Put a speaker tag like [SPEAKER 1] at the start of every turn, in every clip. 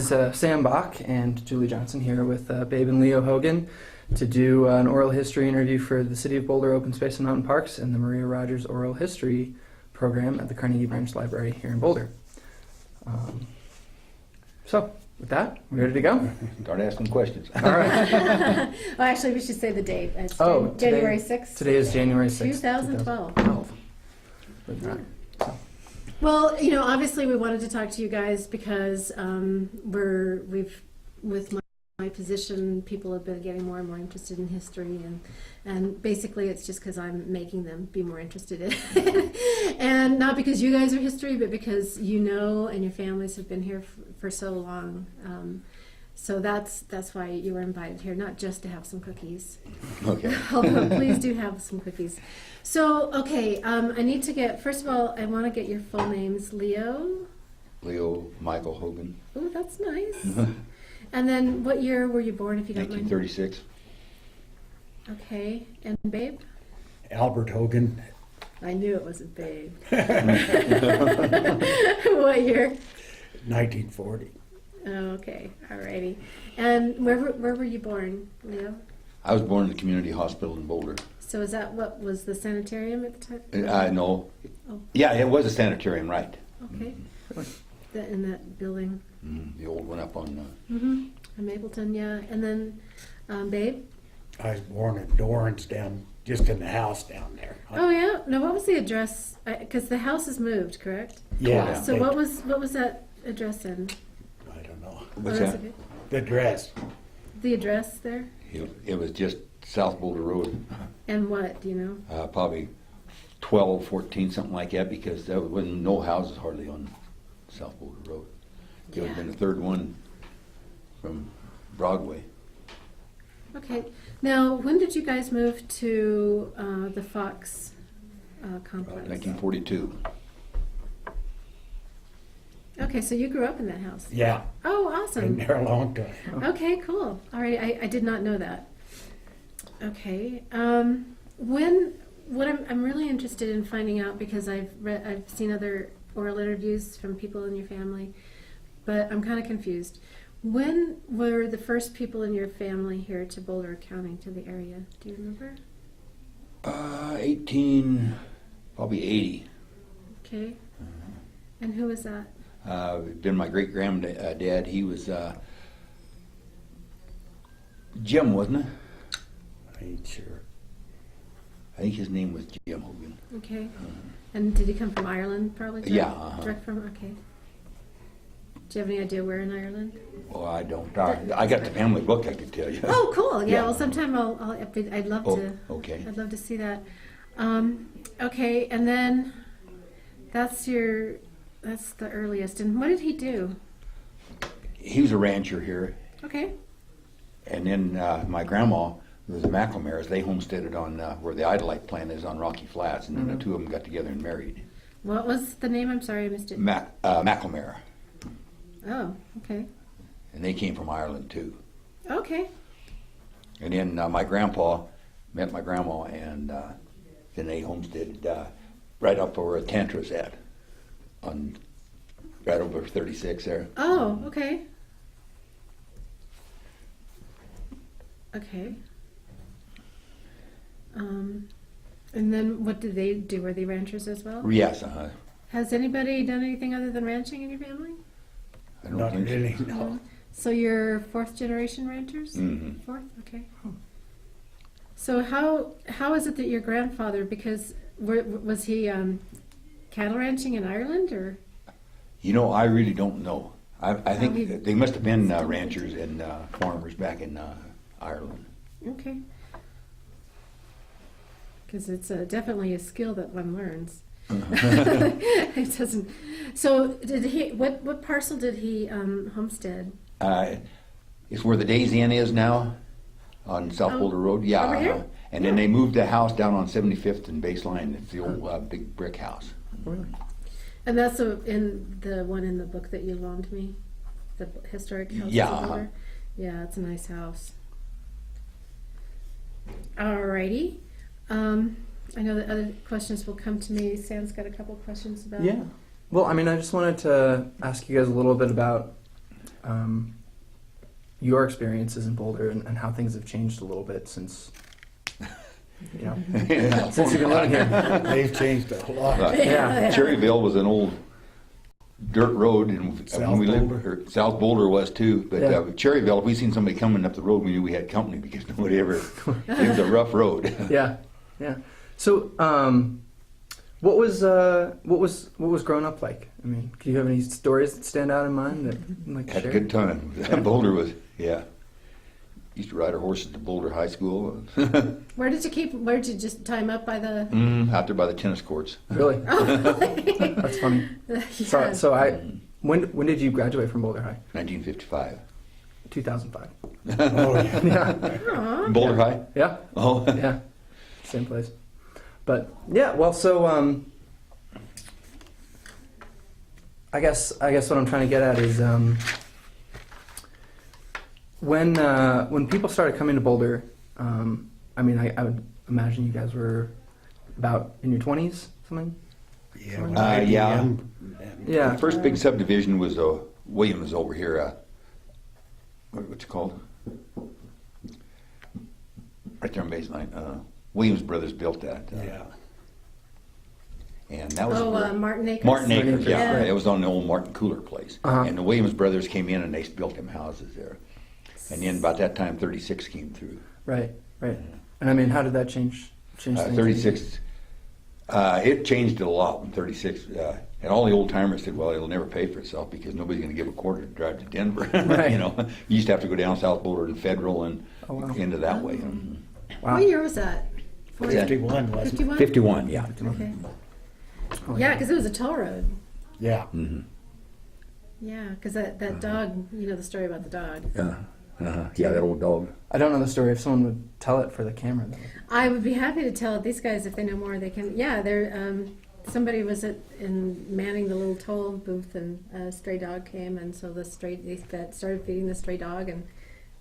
[SPEAKER 1] is Sam Bach and Julie Johnson here with Babe and Leo Hogan to do an oral history interview for the City of Boulder Open Space and Mountain Parks and the Maria Rogers Oral History Program at the Carnegie Branch Library here in Boulder. So, with that, we ready to go?
[SPEAKER 2] Start asking questions.
[SPEAKER 1] All right.
[SPEAKER 3] Well, actually, we should say the date. It's January 6th.
[SPEAKER 1] Today is January 6th.
[SPEAKER 3] 2012. Well, you know, obviously we wanted to talk to you guys because with my position, people have been getting more and more interested in history, and basically it's just because I'm making them be more interested in it. And not because you guys are history, but because you know and your families have been here for so long. So that's why you were invited here, not just to have some cookies.
[SPEAKER 2] Okay.
[SPEAKER 3] Although please do have some cookies. So, okay, I need to get, first of all, I want to get your full names. Leo
[SPEAKER 2] Michael Hogan.
[SPEAKER 3] Oh, that's nice. And then what year were you born, if you don't mind?
[SPEAKER 2] 1936.
[SPEAKER 3] Okay, and Babe?
[SPEAKER 4] Albert Hogan,
[SPEAKER 3] I knew it wasn't Babe. What year?
[SPEAKER 4] 1940.
[SPEAKER 3] Okay, alrighty. And where were you born, Leo?
[SPEAKER 2] I was born in the community hospital in Boulder.
[SPEAKER 3] So is that what was the sanitarium at the time?
[SPEAKER 2] No.
[SPEAKER 3] Oh.
[SPEAKER 2] Yeah, it was a sanitarium, right.
[SPEAKER 3] Okay. In that building.
[SPEAKER 2] The old one up on...
[SPEAKER 3] In Mapleton, yeah. And then, Babe?
[SPEAKER 4] I was born in Dorrance just in the house down there.
[SPEAKER 3] Oh yeah. No, what was the address? Because the house is moved, correct?
[SPEAKER 4] Yeah.
[SPEAKER 3] So what was that address in?
[SPEAKER 4] I don't know.
[SPEAKER 2] What's
[SPEAKER 3] that's
[SPEAKER 2] that?
[SPEAKER 3] okay.
[SPEAKER 4] The dress.
[SPEAKER 3] The address there?
[SPEAKER 2] It was just South Boulder Road.
[SPEAKER 3] And what, do you know?
[SPEAKER 2] Probably 12, 14, something like that, because there wasn't no houses hardly on South Boulder Road. It would have been the third one from Broadway.
[SPEAKER 3] Okay. Now, when did you guys move to the Fox complex?
[SPEAKER 2] 1942.
[SPEAKER 3] Okay, so you grew up in that house.
[SPEAKER 4] Yeah.
[SPEAKER 3] Oh,
[SPEAKER 4] Been
[SPEAKER 3] awesome.
[SPEAKER 4] there a long time.
[SPEAKER 3] Okay, cool. All right, I did not know that. Okay. What I'm really interested in finding out, because I've seen other oral interviews from people in your family, but I'm kind of confused. When were the first people in your family here to Boulder County, to the area? Do you remember?
[SPEAKER 2] probably 80.
[SPEAKER 3] Okay. And who was that?
[SPEAKER 2] Been my great-granddad. He was Jim, wasn't it?
[SPEAKER 4] I ain't sure.
[SPEAKER 2] I think his name was Jim Hogan.
[SPEAKER 3] Okay. And did he come from Ireland, probably?
[SPEAKER 2] Yeah.
[SPEAKER 3] Direct from, okay. Do you have any idea where in Ireland?
[SPEAKER 2] Well, I don't. I got the family book, I could tell you.
[SPEAKER 3] Oh, cool. Yeah.
[SPEAKER 2] Yeah.
[SPEAKER 3] Well, sometime I'd love to.
[SPEAKER 2] Okay.
[SPEAKER 3] I'd love to see that. Okay, and then that's the earliest. And what did he do?
[SPEAKER 2] He was a rancher here,
[SPEAKER 3] Okay.
[SPEAKER 2] and then my grandma was the McLemairs. They homesteaded on where the Idolite plant is on Rocky Flats, and then the two of them got together and married.
[SPEAKER 3] What was the name? I'm sorry, I missed it.
[SPEAKER 2] McLemair,
[SPEAKER 3] Oh, okay.
[SPEAKER 2] and they came from Ireland too.
[SPEAKER 3] Okay.
[SPEAKER 2] And then my grandpa met my grandma, and then they homesteaded right up where Tantra's at, right over 36 there.
[SPEAKER 3] Oh, okay. Okay. And then what did they do? Were they ranchers as well?
[SPEAKER 2] Yes,
[SPEAKER 3] Has anybody done anything other than ranching in your family?
[SPEAKER 2] I don't
[SPEAKER 4] Not
[SPEAKER 2] think so.
[SPEAKER 4] really, no.
[SPEAKER 3] So you're fourth generation ranchers?
[SPEAKER 2] Mhm.
[SPEAKER 3] Fourth, okay. So how is it that your grandfather, because was he cattle ranching in Ireland, or?
[SPEAKER 2] You know, I really don't know. I
[SPEAKER 3] he-
[SPEAKER 2] think they must have been ranchers and farmers back in Ireland.
[SPEAKER 3] Okay. Because it's definitely a skill that one learns. It doesn't. So did he? What parcel did he homestead?
[SPEAKER 2] It's where the Days Inn is now on South Boulder Road. Yeah.
[SPEAKER 3] Over here?
[SPEAKER 2] And then they moved the house down on 75th and Baseline. It's the old big brick house.
[SPEAKER 1] Really?
[SPEAKER 3] And that's in the one in the book that you loaned me, the historic house.
[SPEAKER 2] Yeah,
[SPEAKER 3] in Boulder? Yeah, it's a nice house. Alrighty. I know that other questions will come to me. Sam's got a couple questions about.
[SPEAKER 1] Yeah. Well, I mean, I just wanted to ask you guys a little bit about your experiences in Boulder and how things have changed a little bit since, you know, since you've been living here.
[SPEAKER 4] They've changed a lot.
[SPEAKER 1] Yeah.
[SPEAKER 2] Cherryville was an old dirt road, and
[SPEAKER 4] South
[SPEAKER 2] when we
[SPEAKER 4] Boulder.
[SPEAKER 2] lived, or South Boulder was too. But
[SPEAKER 1] Yeah.
[SPEAKER 2] Cherryville, if we seen somebody coming up the road, we knew we had company because nobody ever. It was a rough road.
[SPEAKER 1] Yeah, yeah. So, what was growing up like? I mean, do you have any stories that stand out in mind that you'd like to
[SPEAKER 2] Had a
[SPEAKER 1] share?
[SPEAKER 2] good time. Boulder was, yeah. Used to ride our horses to Boulder High School.
[SPEAKER 3] Where did you just time up by the?
[SPEAKER 2] Out there by the tennis courts.
[SPEAKER 1] Really?
[SPEAKER 3] Oh,
[SPEAKER 1] That's funny.
[SPEAKER 3] yeah.
[SPEAKER 1] So when did you graduate from Boulder High?
[SPEAKER 2] 1955.
[SPEAKER 1] 2005.
[SPEAKER 4] Oh, yeah.
[SPEAKER 1] Yeah.
[SPEAKER 3] Aw.
[SPEAKER 2] Boulder High?
[SPEAKER 1] Yeah.
[SPEAKER 2] Oh.
[SPEAKER 1] Yeah. Same place. But yeah, well, so I guess what I'm trying to get at is when people started coming to Boulder, I mean, I would imagine you guys were about in your 20s, something.
[SPEAKER 4] Yeah. when
[SPEAKER 2] Yeah.
[SPEAKER 4] IBM
[SPEAKER 1] Yeah.
[SPEAKER 2] The first big subdivision was Williams over here. What's it called? Right there on Baseline. Williams Brothers built that.
[SPEAKER 4] Yeah.
[SPEAKER 2] And that was
[SPEAKER 3] Martin Acres.
[SPEAKER 2] Martin Acres, yeah.
[SPEAKER 3] Yeah.
[SPEAKER 2] It was on the old Martin Cooler place.
[SPEAKER 1] Uh-huh.
[SPEAKER 2] And the Williams Brothers came in and they built them houses there. And then about that time, 36 came through.
[SPEAKER 1] Right. Right. And I mean, how did that change things?
[SPEAKER 2] 36, it changed a lot when 36, and all the old timers said, well, it'll never pay for itself because nobody's going to give a quarter to drive to Denver.
[SPEAKER 1] Right.
[SPEAKER 2] You know, you used to have to go down South Boulder and Federal and
[SPEAKER 1] Oh, wow.
[SPEAKER 2] into that way.
[SPEAKER 1] Wow.
[SPEAKER 3] What year was that?
[SPEAKER 4] 51, wasn't it?
[SPEAKER 3] 51?
[SPEAKER 2] 51, yeah.
[SPEAKER 3] Okay.
[SPEAKER 1] Oh,
[SPEAKER 3] Yeah, because it was a toll road.
[SPEAKER 4] Yeah.
[SPEAKER 2] Mm-hmm.
[SPEAKER 3] Yeah, because that dog, you know the story about the dog.
[SPEAKER 2] Yeah, that old dog.
[SPEAKER 1] I don't know the story. If someone would tell it for the camera, though.
[SPEAKER 3] I would be happy to tell these guys if they know more. They can. Yeah, they're. Somebody was manning the little toll booth, and a stray dog came, and so they started feeding the stray dog, and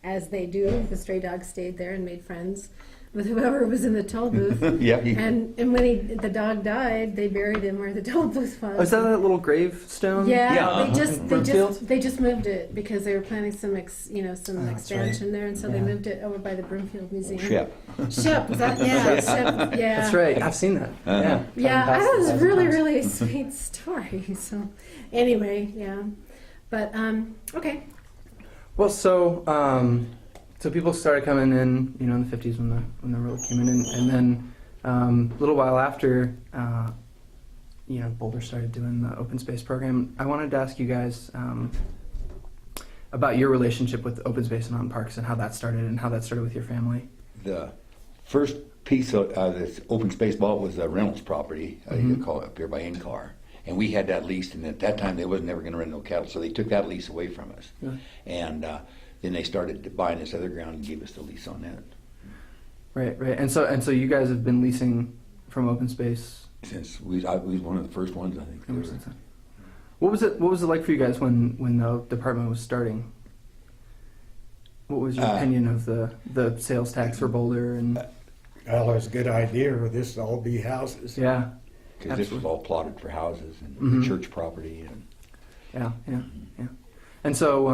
[SPEAKER 3] as they do, the stray dog stayed there and made friends with whoever was in the toll booth.
[SPEAKER 2] Yeah.
[SPEAKER 3] And when the dog died, they buried him where the toll booth was.
[SPEAKER 1] Oh, is that that little gravestone?
[SPEAKER 3] Yeah,
[SPEAKER 2] Yeah,
[SPEAKER 3] they just moved it because they were planning some expansion there, and so they
[SPEAKER 1] Yeah.
[SPEAKER 3] moved it over by the Broomfield Museum.
[SPEAKER 2] Shep.
[SPEAKER 3] Shep, was that? Yeah, Shep, yeah.
[SPEAKER 1] That's right. I've seen that. Yeah.
[SPEAKER 3] Yeah, I
[SPEAKER 1] Passed
[SPEAKER 3] thought it was
[SPEAKER 1] it
[SPEAKER 3] a
[SPEAKER 1] 1,000
[SPEAKER 3] really,
[SPEAKER 1] times.
[SPEAKER 3] really sweet story. So, anyway, yeah, but okay.
[SPEAKER 1] Well, so people started coming in, you know, in the 50s when the road came in, and then a little while after, you know, Boulder started doing the open space program. I wanted to ask you guys about your relationship with open space and mountain parks and how that started with your family.
[SPEAKER 2] The first piece of this open space bought was a Reynolds property, you call it up here by In-Car. And we had that leased, and at that time they was never going to rent no cattle, so they took that lease away from us.
[SPEAKER 1] Really?
[SPEAKER 2] And then they started buying this other ground and gave us the lease on that.
[SPEAKER 1] Right. And so you guys have been leasing from open space
[SPEAKER 2] Since we was one of the first ones, I think.
[SPEAKER 1] ever since then. What was it like for you guys when the department was starting? What was your opinion of the sales tax for Boulder and
[SPEAKER 4] Well, it was a good idea. This will all be houses.
[SPEAKER 1] yeah.
[SPEAKER 2] Because this was
[SPEAKER 1] Absolutely.
[SPEAKER 2] all plotted for houses and
[SPEAKER 1] Mhm.
[SPEAKER 2] church property. And
[SPEAKER 1] Yeah. And so,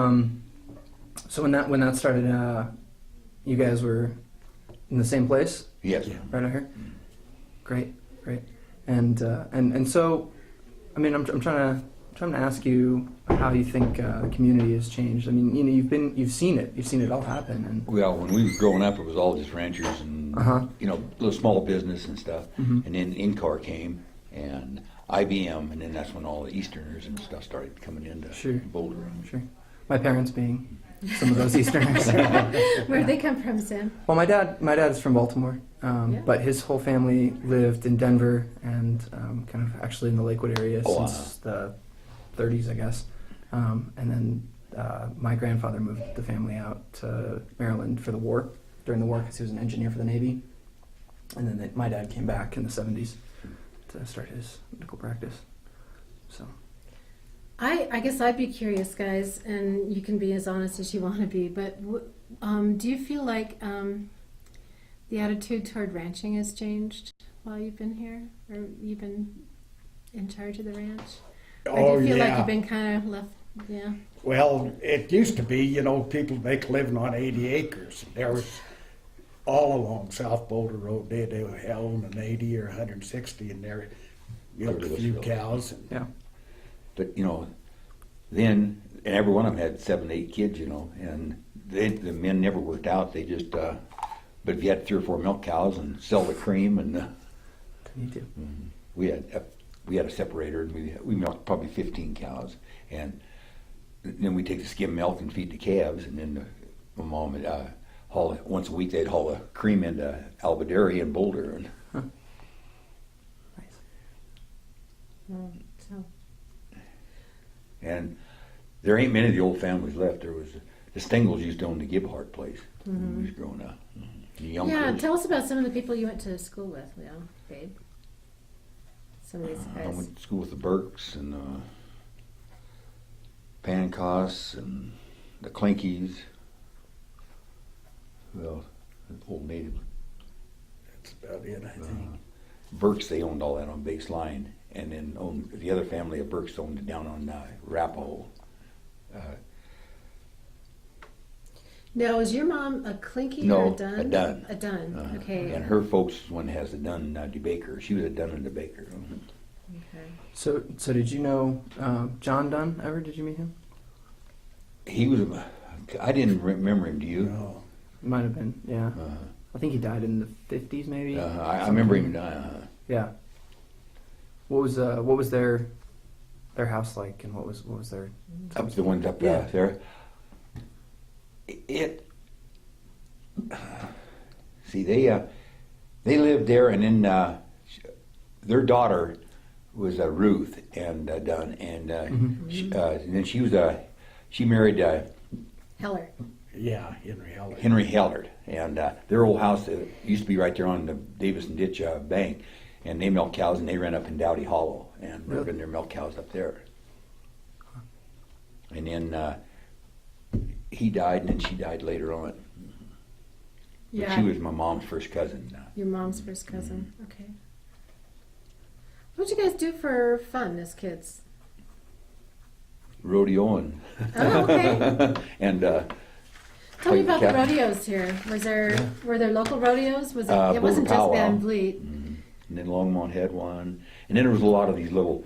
[SPEAKER 1] so when that started, you guys were in the same place,
[SPEAKER 2] yes,
[SPEAKER 4] Yeah.
[SPEAKER 1] right out here. Great. And so, I mean, I'm trying to ask you how you think the community has changed. I mean, you know, you've seen it all happen, and
[SPEAKER 2] well, when we was growing up, it was all just ranchers and
[SPEAKER 1] Uh-huh.
[SPEAKER 2] you know, little small business and stuff.
[SPEAKER 1] Mhm.
[SPEAKER 2] And then In-Car came and IBM, and then that's when all the Easterners and stuff started coming into
[SPEAKER 1] Sure.
[SPEAKER 2] Boulder.
[SPEAKER 1] sure, my parents being some of those Easterners.
[SPEAKER 3] Where'd they come from, Sam?
[SPEAKER 1] Well, my dad is from Baltimore,
[SPEAKER 3] Yeah.
[SPEAKER 1] but his whole family lived in Denver and kind of actually in the Lakewood area
[SPEAKER 2] Oh,
[SPEAKER 1] since the 30s, I guess. And then my grandfather moved the family out to Maryland for the war, during the war, because he was an engineer for the Navy. And then my dad came back in the 70s to start his medical practice. So,
[SPEAKER 3] I guess I'd be curious, guys, and you can be as honest as you want to be, but do you feel like the attitude toward ranching has changed while you've been here, or you've been in charge of the ranch? Or
[SPEAKER 4] Oh,
[SPEAKER 3] do you feel like
[SPEAKER 4] yeah.
[SPEAKER 3] you've been kind of Yeah.
[SPEAKER 4] Well, it used to be, you know, people make a living on 80 acres. There was all along South Boulder Road, they held an 80 or 160 in there, milked a few cows. And
[SPEAKER 1] Yeah.
[SPEAKER 2] But, you know, then, and every one of them had 7, 8 kids, you know, and the men never worked out. They just, but if you had 3 or 4 milk cows and sell the cream, and
[SPEAKER 1] Me too.
[SPEAKER 2] we had a separator, and we milked probably 15 cows, and then we take the skim milk and feed the calves, and then my mom would haul it once a week. They'd haul the cream into Albadary and Boulder, and
[SPEAKER 1] Nice.
[SPEAKER 3] So,
[SPEAKER 2] and there ain't many of the old families left. There was the Stengels used to own the Gibhart place when we was growing up. The young
[SPEAKER 3] yeah,
[SPEAKER 2] kids.
[SPEAKER 3] tell us about some of the people you went to school with, Leo, babe. Some of these
[SPEAKER 2] I
[SPEAKER 3] guys.
[SPEAKER 2] went to school with the Burks and Pancos and the Clinkies. Well, old native.
[SPEAKER 4] that's about it, I think.
[SPEAKER 2] Burks, they owned all that on Base Line, and then owned the other family of Burks owned it down on Arapahoe.
[SPEAKER 3] Now, is your mom a Clinky
[SPEAKER 2] No,
[SPEAKER 3] or a Dunn?
[SPEAKER 2] a Dunn.
[SPEAKER 3] A Dunn, okay.
[SPEAKER 2] And her folks is one that has a Dunn DeBaker. She was a Dunn and DeBaker.
[SPEAKER 3] Okay.
[SPEAKER 1] So did you know John Dunn ever? Did you meet him?
[SPEAKER 2] He was. I didn't remember him. Do you?
[SPEAKER 4] No.
[SPEAKER 1] Might have been. Yeah.
[SPEAKER 2] Uh,
[SPEAKER 1] I think he died in the 50s, maybe.
[SPEAKER 2] I remember him.
[SPEAKER 1] Yeah. What was their house like, and what was their
[SPEAKER 2] Up the ones up
[SPEAKER 1] Yeah.
[SPEAKER 2] there. See, they lived there, and then their daughter was Ruth and Dunn, and then she married
[SPEAKER 3] Heller.
[SPEAKER 4] Yeah, Henry Heller.
[SPEAKER 2] Henry Hellard, and their old house used to be right there on the Davis and Ditch bank, and they milked cows, and they ran up in Dowdy Hollow, and
[SPEAKER 1] Really?
[SPEAKER 2] been their milk cows up there. And then he died, and then she died later on. But
[SPEAKER 3] Yeah.
[SPEAKER 2] she was my mom's first cousin.
[SPEAKER 3] Your mom's first cousin. Okay. What'd you guys do for fun as kids?
[SPEAKER 2] Rodeo and
[SPEAKER 3] Oh, okay.
[SPEAKER 2] and
[SPEAKER 3] Tell me about the
[SPEAKER 2] Cat-
[SPEAKER 3] rodeos here. Were there local rodeos? Was it? It
[SPEAKER 2] Boulder
[SPEAKER 3] wasn't just
[SPEAKER 2] Powwow.
[SPEAKER 3] Van Vliet.
[SPEAKER 2] and then Longmont had one, and then there was a lot of these little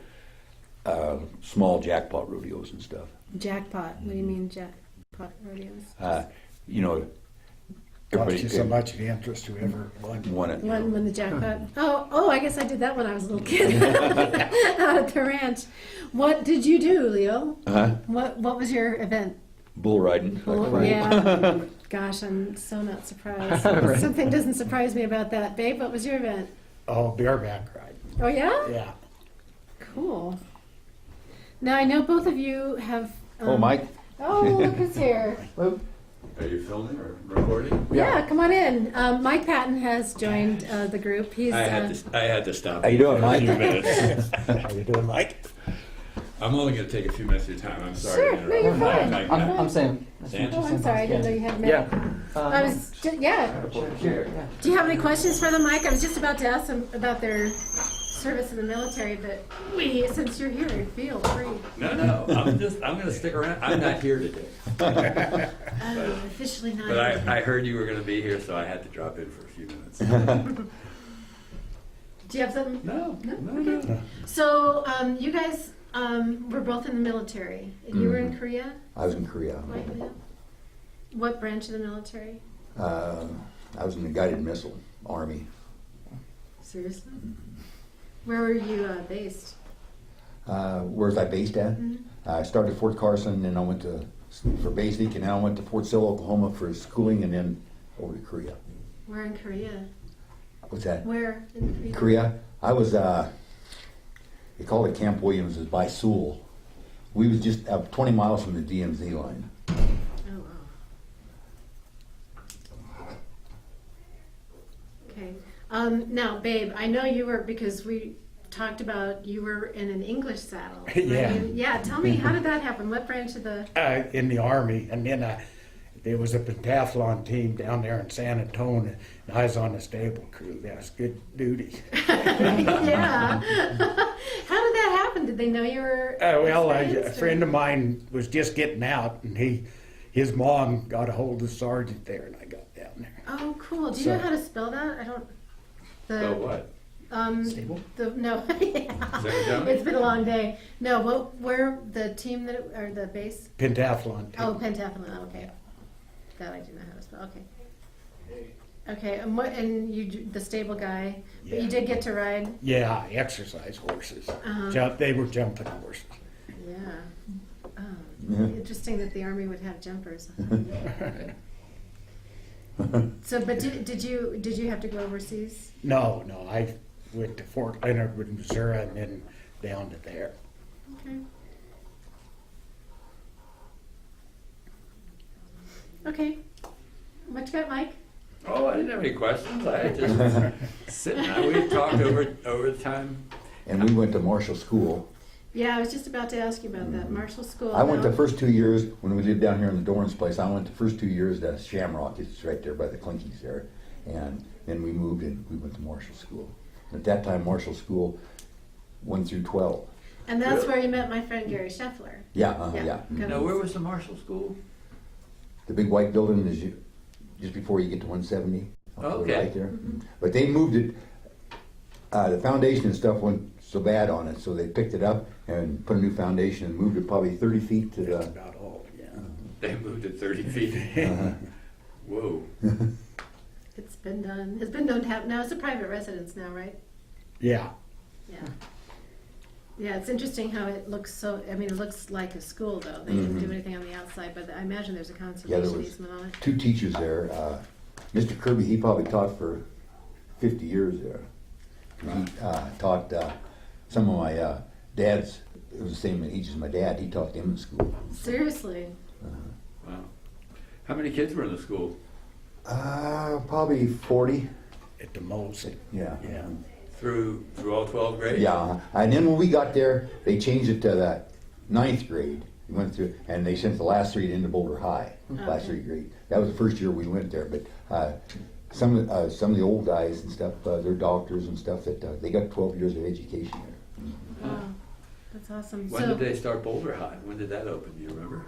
[SPEAKER 2] small jackpot rodeos and stuff.
[SPEAKER 3] Jackpot. What do you mean jackpot rodeos?
[SPEAKER 2] You know,
[SPEAKER 4] Cost
[SPEAKER 2] everybody
[SPEAKER 4] you so much of interest whoever won.
[SPEAKER 2] won it. you know.
[SPEAKER 3] When the jackpot. Oh! I guess I did that when I was a little kid out at the ranch. What did you do, Leo?
[SPEAKER 2] Uh-huh.
[SPEAKER 3] What was your event?
[SPEAKER 2] Bull riding.
[SPEAKER 3] Well, yeah. Gosh, I'm so not surprised.
[SPEAKER 1] Right.
[SPEAKER 3] Something doesn't surprise me about that, babe. What was your event?
[SPEAKER 4] Oh, bareback ride.
[SPEAKER 3] Oh yeah.
[SPEAKER 4] Yeah.
[SPEAKER 3] Cool. Now I know both of you have.
[SPEAKER 2] Oh, Mike.
[SPEAKER 3] Oh, look who's here.
[SPEAKER 5] Are you filming or recording?
[SPEAKER 3] Yeah, come on in. Mike Patton has joined the group. He's.
[SPEAKER 5] I had to stop.
[SPEAKER 2] How you doing,
[SPEAKER 5] for a
[SPEAKER 2] Mike?
[SPEAKER 5] few minutes.
[SPEAKER 4] How you doing, Mike?
[SPEAKER 5] I'm only going to take a few minutes of your time. I'm sorry.
[SPEAKER 3] Sure,
[SPEAKER 5] to
[SPEAKER 3] no, you're
[SPEAKER 5] interrupt.
[SPEAKER 3] fine.
[SPEAKER 5] Mike,
[SPEAKER 1] I'm Sam. Nice to
[SPEAKER 5] Sam?
[SPEAKER 1] meet you,
[SPEAKER 3] Oh, I'm
[SPEAKER 1] Sam.
[SPEAKER 3] sorry. I didn't know you had met.
[SPEAKER 1] Yeah.
[SPEAKER 3] I was. Yeah.
[SPEAKER 1] Sure. Yeah.
[SPEAKER 3] Do you have any questions for them, Mike? I was just about to ask them about their service in the military, but since you're here, feel free.
[SPEAKER 5] No, I'm going to stick around. I'm not here today.
[SPEAKER 3] Officially not.
[SPEAKER 5] But I heard you were going to be here, so I had to drop in for a few minutes.
[SPEAKER 3] Do you have something?
[SPEAKER 5] No.
[SPEAKER 3] So you guys were both in the military. You were in Korea.
[SPEAKER 2] I was in Korea.
[SPEAKER 3] Mike, Leo? What branch of the military?
[SPEAKER 2] I was in the guided missile army.
[SPEAKER 3] Seriously? Where were you based?
[SPEAKER 2] Where's I based at? I started at Fort Carson, and I went for basic, and then I went to Fort Sill, Oklahoma for schooling, and then over to Korea.
[SPEAKER 3] Where in Korea?
[SPEAKER 2] What's that?
[SPEAKER 3] Where in Korea?
[SPEAKER 2] Korea. I was. They called it Camp Williams. It was by Seoul. We was just 20 miles from the DMZ line.
[SPEAKER 3] Oh wow. Okay. Now, babe, I know you were because we talked about you were in an English saddle. Right?
[SPEAKER 4] Yeah.
[SPEAKER 3] Yeah. Tell me, how did that happen? What branch of the?
[SPEAKER 4] In the Army, and then there was a pentathlon team down there in San Antonio, and I was on the stable crew. That was good duty.
[SPEAKER 3] Yeah. How did that happened? Did they know you were?
[SPEAKER 4] Well, a
[SPEAKER 3] experienced, or-
[SPEAKER 4] friend of mine was just getting out, and his mom got a hold of the sergeant there, and I got down there.
[SPEAKER 3] Oh, cool. Do you
[SPEAKER 4] So-
[SPEAKER 3] know how to spell that? I don't.
[SPEAKER 5] So what?
[SPEAKER 1] Stable?
[SPEAKER 3] No. Yeah.
[SPEAKER 5] Sarah Jones?
[SPEAKER 3] It's been a long day. No, where the team or the base?
[SPEAKER 4] Pentathlon.
[SPEAKER 3] Oh, pentathlon. Okay, that I do know how to spell. Okay. Okay, and the stable guy, but
[SPEAKER 4] Yeah.
[SPEAKER 3] you did get to ride.
[SPEAKER 4] Yeah, exercise horses.
[SPEAKER 3] Uh-huh.
[SPEAKER 4] They were jumping horses.
[SPEAKER 3] Yeah. Oh,
[SPEAKER 2] Yeah.
[SPEAKER 3] interesting that the Army would have jumpers. So, but did you have to go overseas?
[SPEAKER 4] No, I went to Fort Leonard, Missouri, and then down to there.
[SPEAKER 3] Okay. Okay. What you got, Mike?
[SPEAKER 5] Oh, I didn't have any questions. I just sitting. We talked over the time.
[SPEAKER 2] And we went to Marshall School.
[SPEAKER 3] Yeah, I was just about to ask you about that. Marshall School.
[SPEAKER 2] I went the
[SPEAKER 3] now-
[SPEAKER 2] first 2 years, when we lived down here in the Dorrance place, I went the first 2 years to Shamrock, it's right there by the Clinkies there. And then we moved and we went to Marshall School. At that time, Marshall School, 1 through 12.
[SPEAKER 3] And that's where you met my friend Gary Scheffler.
[SPEAKER 2] Yeah,
[SPEAKER 3] Yeah.
[SPEAKER 2] yeah.
[SPEAKER 3] Good.
[SPEAKER 5] Now, where was the Marshall School?
[SPEAKER 2] The big white building is just before you get to 170. up to the
[SPEAKER 5] Okay.
[SPEAKER 2] Right there. But they moved it, the foundation and stuff went so bad on it, so they picked it up and put a new foundation and moved it probably 30 feet to
[SPEAKER 4] That's
[SPEAKER 2] the,
[SPEAKER 4] about all, yeah.
[SPEAKER 5] They moved it 30 feet.
[SPEAKER 2] uh,
[SPEAKER 5] Whoa.
[SPEAKER 3] It's been done. It's been done to have, now it's a private residence now, right?
[SPEAKER 4] Yeah,
[SPEAKER 3] Yeah. Yeah, it's interesting how it looks it looks like a school though. They didn't do anything on the outside, but I imagine there's a conservation
[SPEAKER 2] was-
[SPEAKER 3] easement on it.
[SPEAKER 2] 2 teachers there. Mr. Kirby, he probably taught for 50 years there. He taught some of my dad's, it was the same age as my dad, he taught them in school.
[SPEAKER 3] Seriously.
[SPEAKER 5] Wow. How many kids were in the school?
[SPEAKER 2] Probably 40,
[SPEAKER 4] at the most.
[SPEAKER 2] yeah.
[SPEAKER 4] Yeah.
[SPEAKER 5] Through all 12 grades?
[SPEAKER 2] Yeah, and then when we got there, they changed it to the 9th grade. We went through, and they sent the last 3 into Boulder High, last 3 grade. That was the first year we went there, but some of the old guys and stuff, they're doctors and stuff, that they got 12 years of education there.
[SPEAKER 3] Wow. That's awesome.
[SPEAKER 5] When
[SPEAKER 3] So
[SPEAKER 5] did they start Boulder High? When did that open? Do you remember?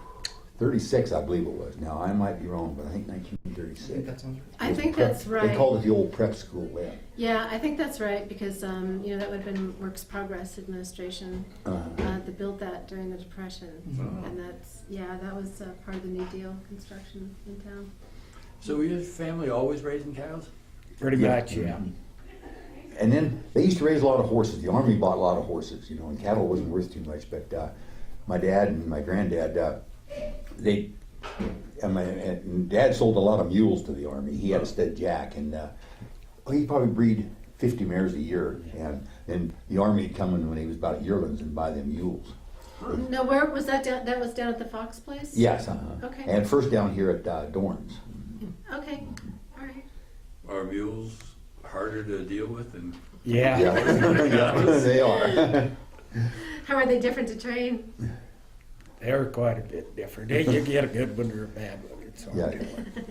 [SPEAKER 2] 36, I believe it was. Now, I might be wrong, but I think
[SPEAKER 1] I think
[SPEAKER 2] 1936.
[SPEAKER 1] that sounds right.
[SPEAKER 3] I think
[SPEAKER 2] Prep-
[SPEAKER 3] that's right.
[SPEAKER 2] They called it the old prep school then.
[SPEAKER 3] Yeah, I think that's right because that would have been Works Progress Administration that built that during the Depression,
[SPEAKER 5] Wow.
[SPEAKER 3] and that was part of the New Deal construction in town.
[SPEAKER 5] So were your family always raising cows?
[SPEAKER 4] Pretty much, yeah.
[SPEAKER 2] And then they used to raise a lot of horses. The Army bought a lot of horses, and cattle wasn't worth too much. But my dad and my granddad, and Dad sold a lot of mules to the Army. He had a stud jack, and he'd probably breed 50 mares a year. And then the Army would come in when he was about yearlings and buy them mules.
[SPEAKER 3] No, where was that down? That was down at the Fox place?
[SPEAKER 2] Yes,
[SPEAKER 3] Okay.
[SPEAKER 2] And first down here at Dorrance.
[SPEAKER 3] Okay, all right.
[SPEAKER 5] Are mules harder to deal with than
[SPEAKER 4] Yeah.
[SPEAKER 2] Yeah, they are.
[SPEAKER 3] How are they different to train?
[SPEAKER 4] They're quite a bit different. You get a good one or a bad one. It's hard
[SPEAKER 2] Yeah.
[SPEAKER 4] to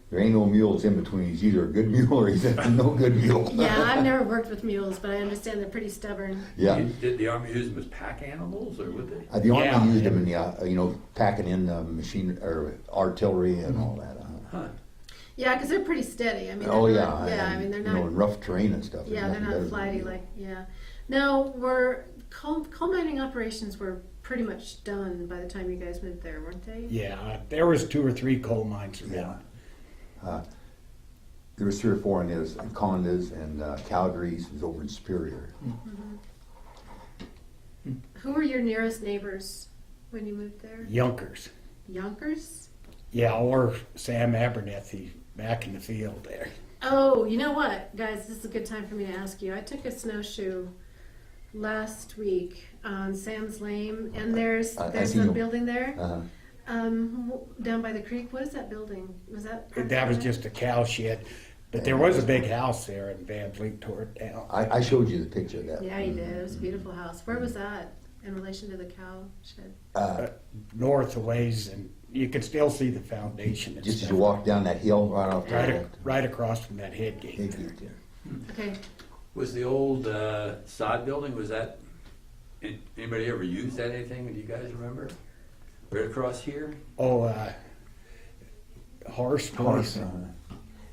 [SPEAKER 2] There ain't no mules in between. He's either a good mule or he's no good mule.
[SPEAKER 3] Yeah, I've never worked with mules, but I understand they're pretty stubborn.
[SPEAKER 2] Yeah.
[SPEAKER 5] Did the Army use them as pack animals, or would they?
[SPEAKER 2] The Army
[SPEAKER 4] Yeah.
[SPEAKER 2] used them in the, packing in machine or artillery and all that.
[SPEAKER 5] Huh.
[SPEAKER 3] Yeah, because they're pretty steady. I mean,
[SPEAKER 2] Oh
[SPEAKER 3] they're
[SPEAKER 2] yeah.
[SPEAKER 3] not, yeah. I
[SPEAKER 2] and,
[SPEAKER 3] mean, they're
[SPEAKER 2] you know,
[SPEAKER 3] not.
[SPEAKER 2] in rough terrain and stuff.
[SPEAKER 3] Yeah,
[SPEAKER 2] there's
[SPEAKER 3] they're
[SPEAKER 2] nothing
[SPEAKER 3] not
[SPEAKER 2] better than
[SPEAKER 3] flighty
[SPEAKER 2] that.
[SPEAKER 3] like yeah. Now, were coal mining operations were pretty much done by the time you guys moved there, weren't they?
[SPEAKER 4] Yeah, there was 2 or 3 coal mines around.
[SPEAKER 2] There was 3 or 4 in this, and Condas and Calgary's was over in Superior.
[SPEAKER 3] Who were your nearest neighbors when you moved there?
[SPEAKER 4] Yonkers.
[SPEAKER 3] Yonkers?
[SPEAKER 4] Yeah, or Sam Abernethy back in the field there.
[SPEAKER 3] Oh, you know what, guys? This is a good time for me to ask you. I took a snowshoe last week on Sam's Lane, and there's
[SPEAKER 2] I
[SPEAKER 3] a
[SPEAKER 2] seen you.
[SPEAKER 3] building there
[SPEAKER 2] Uh-huh.
[SPEAKER 3] down by the creek. What is that building? Was that? part of
[SPEAKER 4] That was
[SPEAKER 3] it?
[SPEAKER 4] just a cow shed. But there was a big house there, and Van Vliet tore it down.
[SPEAKER 2] I showed you the picture of that.
[SPEAKER 3] Yeah, you did. It was a beautiful house. Where was that in relation to the cow shed?
[SPEAKER 4] North a ways, and you could still see the foundation. And
[SPEAKER 2] Just as
[SPEAKER 4] stuff.
[SPEAKER 2] you walk down that hill right off the
[SPEAKER 4] Right across from that head gate.
[SPEAKER 2] They get there.
[SPEAKER 3] Okay.
[SPEAKER 5] Was the old sod building, was that Anybody ever used anything that you guys remember? Right across here?
[SPEAKER 4] Oh, horse
[SPEAKER 2] Horse,
[SPEAKER 4] place.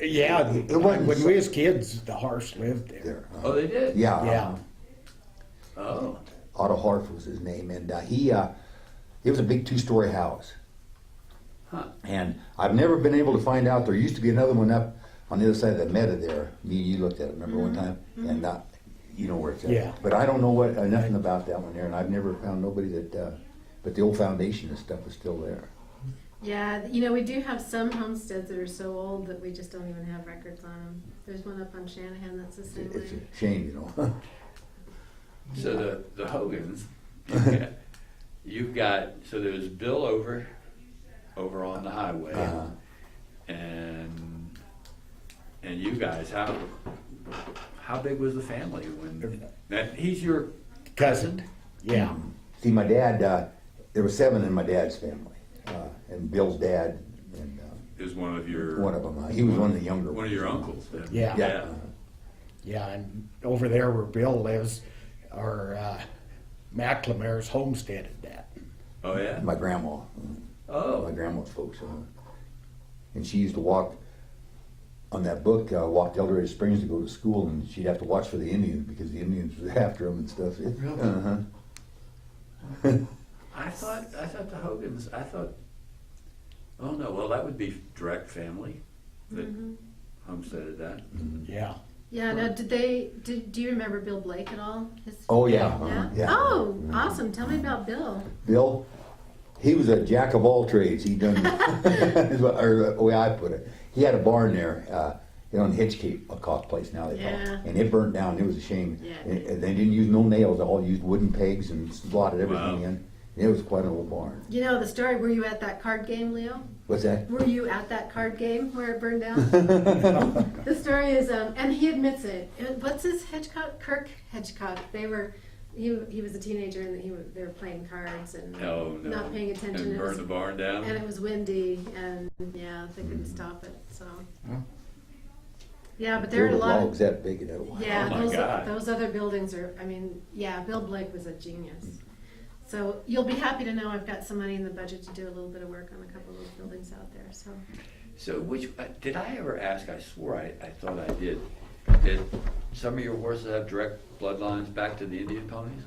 [SPEAKER 4] Yeah,
[SPEAKER 2] It wasn't
[SPEAKER 4] when
[SPEAKER 2] so-
[SPEAKER 4] we was kids, the horse lived there.
[SPEAKER 2] there.
[SPEAKER 5] Oh, they did?
[SPEAKER 2] Yeah.
[SPEAKER 4] Yeah.
[SPEAKER 5] Oh,
[SPEAKER 2] Otto Harf was his name, and it was a big 2-story house.
[SPEAKER 5] huh.
[SPEAKER 2] And I've never been able to find out. There used to be another one up on the other side of the meta there. Me and you looked at it, remember one time? And you know where it's at.
[SPEAKER 4] Yeah.
[SPEAKER 2] But I don't know nothing about that one there, and I've never found nobody that. But the old foundation and stuff is still there.
[SPEAKER 3] Yeah, you know, we do have some homesteads that are so old that we just don't even have records on them. There's one up on Shanahan that's the same
[SPEAKER 2] It's
[SPEAKER 3] way.
[SPEAKER 2] a shame, you know.
[SPEAKER 5] So the Hogans, you've got, so there's Bill over on the highway,
[SPEAKER 2] Uh,
[SPEAKER 5] and you guys, how big was the family when, he's your
[SPEAKER 4] Cousin. Yeah.
[SPEAKER 2] See, my dad. There were 7 in my dad's family, and Bill's dad, and
[SPEAKER 5] is one of your,
[SPEAKER 2] one of them. He was one of the younger
[SPEAKER 5] one of
[SPEAKER 2] ones.
[SPEAKER 5] your uncles then?
[SPEAKER 4] Yeah.
[SPEAKER 5] Yeah.
[SPEAKER 4] Yeah, and over there where Bill lives, our McLemare's homesteaded that.
[SPEAKER 5] Oh, yeah?
[SPEAKER 2] My grandma. My
[SPEAKER 5] Oh,
[SPEAKER 2] grandma's folks. And she used to walk on that book, walk to El Dorado Springs to go to school, and she'd have to watch for the Indians because the Indians were after them and stuff.
[SPEAKER 5] Really?
[SPEAKER 2] Uh-huh.
[SPEAKER 5] I thought the Hogans, oh no, well, that would be direct family that homesteaded that.
[SPEAKER 4] Yeah.
[SPEAKER 3] Yeah, now do you remember Bill Blake at all?
[SPEAKER 2] Oh, yeah.
[SPEAKER 3] Yeah?
[SPEAKER 2] Uh-huh. Yeah.
[SPEAKER 3] Oh, awesome. Tell me about Bill.
[SPEAKER 2] Bill, he was a jack of all trades. He done, or the way I put it. He had a barn there, on Hitchcock place now they call
[SPEAKER 3] Yeah.
[SPEAKER 2] it. And it burnt down. It was a shame.
[SPEAKER 3] Yeah.
[SPEAKER 2] And they didn't use no nails. They all used wooden pegs and slotted everything
[SPEAKER 5] Wow.
[SPEAKER 2] in. And it was quite an old barn.
[SPEAKER 3] You know the story, were you at that card game, Leo?
[SPEAKER 2] What's that?
[SPEAKER 3] Were you at that card game where it burned down? The story is, and he admits it. What's his Kirk Hedgecock. He was a teenager and they were playing cards and
[SPEAKER 5] Oh, no.
[SPEAKER 3] not paying attention.
[SPEAKER 5] And
[SPEAKER 3] It
[SPEAKER 5] burn
[SPEAKER 3] was-
[SPEAKER 5] the barn down?
[SPEAKER 3] And it was windy, and yeah, they couldn't stop it. So,
[SPEAKER 1] Oh.
[SPEAKER 3] yeah, but
[SPEAKER 2] There
[SPEAKER 3] there are
[SPEAKER 2] were
[SPEAKER 3] a lot
[SPEAKER 2] logs
[SPEAKER 3] of
[SPEAKER 2] that big in that one.
[SPEAKER 3] yeah.
[SPEAKER 5] Oh my God.
[SPEAKER 3] Those other buildings are. I mean, yeah, Bill Blake was a genius. So you'll be happy to know I've got some money in the budget to do a little bit of work on a couple of those buildings out there. So
[SPEAKER 5] So did I ever ask, I swore I thought I did some of your horses have direct bloodlines back to the Indian ponies?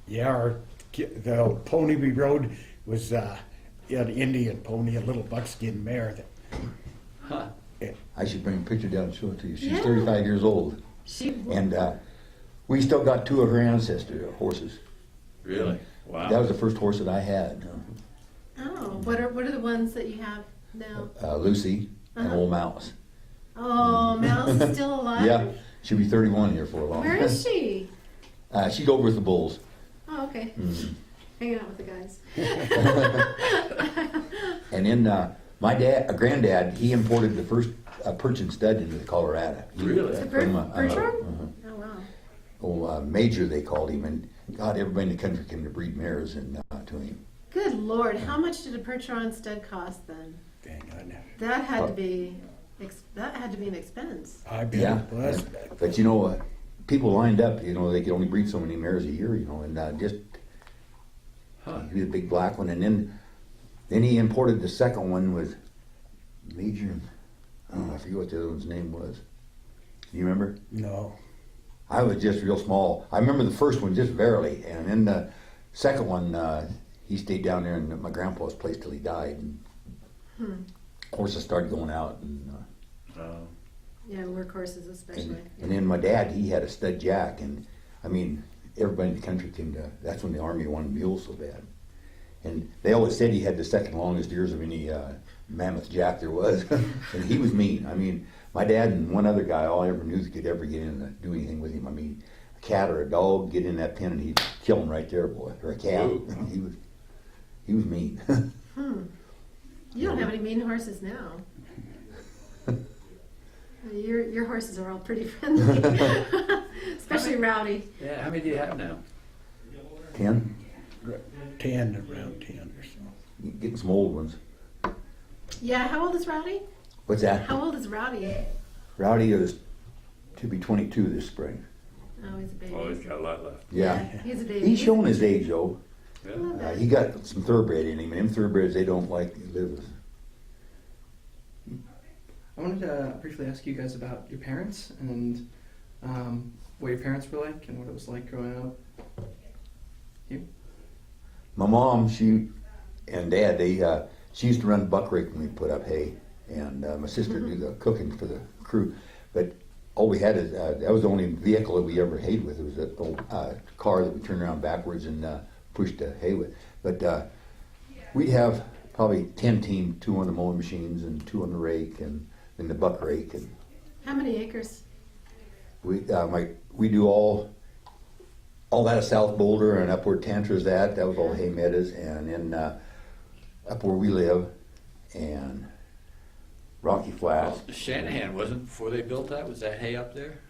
[SPEAKER 4] Yeah, the pony we rode was an Indian pony, a little buckskin mare.
[SPEAKER 5] Huh.
[SPEAKER 2] I should bring a picture down and show it to you. She's
[SPEAKER 3] Yeah.
[SPEAKER 2] 35 years old.
[SPEAKER 3] she.
[SPEAKER 2] And we still got 2 of her ancestor horses.
[SPEAKER 5] Really? Wow.
[SPEAKER 2] That was the first horse that I had.
[SPEAKER 3] Oh, what are the ones that you have now?
[SPEAKER 2] Lucy and
[SPEAKER 3] Uh-huh.
[SPEAKER 2] Old Mouse.
[SPEAKER 3] Oh, Mouse is still alive.
[SPEAKER 2] Yeah, she'll be 31 here for a long
[SPEAKER 3] Where
[SPEAKER 2] time.
[SPEAKER 3] is she?
[SPEAKER 2] She's over with the bulls.
[SPEAKER 3] Oh, okay.
[SPEAKER 2] Mhm.
[SPEAKER 3] Hanging out with the guys.
[SPEAKER 2] And then my granddad, he imported the first Persian stud into Colorado.
[SPEAKER 5] Really?
[SPEAKER 3] The
[SPEAKER 2] From,
[SPEAKER 3] Bertram? Oh wow.
[SPEAKER 2] Major, they called him, and God, everybody in the country came to breed mares and to him.
[SPEAKER 3] Good Lord, how much did a Percheron stud cost then?
[SPEAKER 4] Dang,
[SPEAKER 3] That had to be an expense.
[SPEAKER 4] I bet
[SPEAKER 2] Yeah.
[SPEAKER 4] it was.
[SPEAKER 2] But you know, people lined up. You know, they could only breed so many mares a year. You know, and just
[SPEAKER 5] Huh.
[SPEAKER 2] he was a big black one, and then he imported the second one with Major. I forget what the other one's name was. Do you remember?
[SPEAKER 4] No.
[SPEAKER 2] I was just real small. I remember the first one just barely, and then the second one, he stayed down there in my grandpa's place till he died. And horses started going out, and
[SPEAKER 3] Yeah, workhorses especially.
[SPEAKER 2] and then my dad, he had a stud jack, and I mean, everybody in the country came to. That's when the army wanted mules so bad, and they always said he had the second longest ears of any mammoth jack there was, and he was mean. I mean, my dad and one other guy, all I ever knew that could ever get in and do anything with him. I mean, a cat or a dog get in that pen and he'd kill him right there, boy, or a cat.
[SPEAKER 5] Ooh.
[SPEAKER 2] He was mean.
[SPEAKER 3] You don't have any mean horses now. Your horses are all pretty friendly, especially Rowdy.
[SPEAKER 5] Yeah, how many do you have now?
[SPEAKER 2] 10,
[SPEAKER 4] 10, around 10 or so.
[SPEAKER 2] getting some old ones.
[SPEAKER 3] Yeah, how old is Rowdy?
[SPEAKER 2] What's that?
[SPEAKER 3] How old is Rowdy?
[SPEAKER 2] Rowdy is to be 22 this spring.
[SPEAKER 3] Oh, he's a baby.
[SPEAKER 5] Oh, he's got a lot left.
[SPEAKER 2] Yeah.
[SPEAKER 3] He's a baby.
[SPEAKER 2] He's showing his age though.
[SPEAKER 5] Yeah.
[SPEAKER 3] love that.
[SPEAKER 2] He got some thoroughbred in him, and them thoroughbreds they don't like to live with.
[SPEAKER 1] I wanted to briefly ask you guys about your parents and what your parents were like and what it was like growing up. You?
[SPEAKER 2] My mom, she and dad, she used to run buck rake when we put up hay, and my sister do the cooking for the crew. But all we had is that was the only vehicle that we ever hayed with. It was an old car that we turned around backwards and pushed the hay with. But we'd have probably 10 team, 2 on the mowing machines and 2 on the rake and then the buck rake. And
[SPEAKER 3] How many acres?
[SPEAKER 2] we do all that of South Boulder and up where Tantra's at. That was all hay meadows, and then up where we live and Rocky Flats.
[SPEAKER 5] Well, Shanahan wasn't before they built that. Was that hay up there?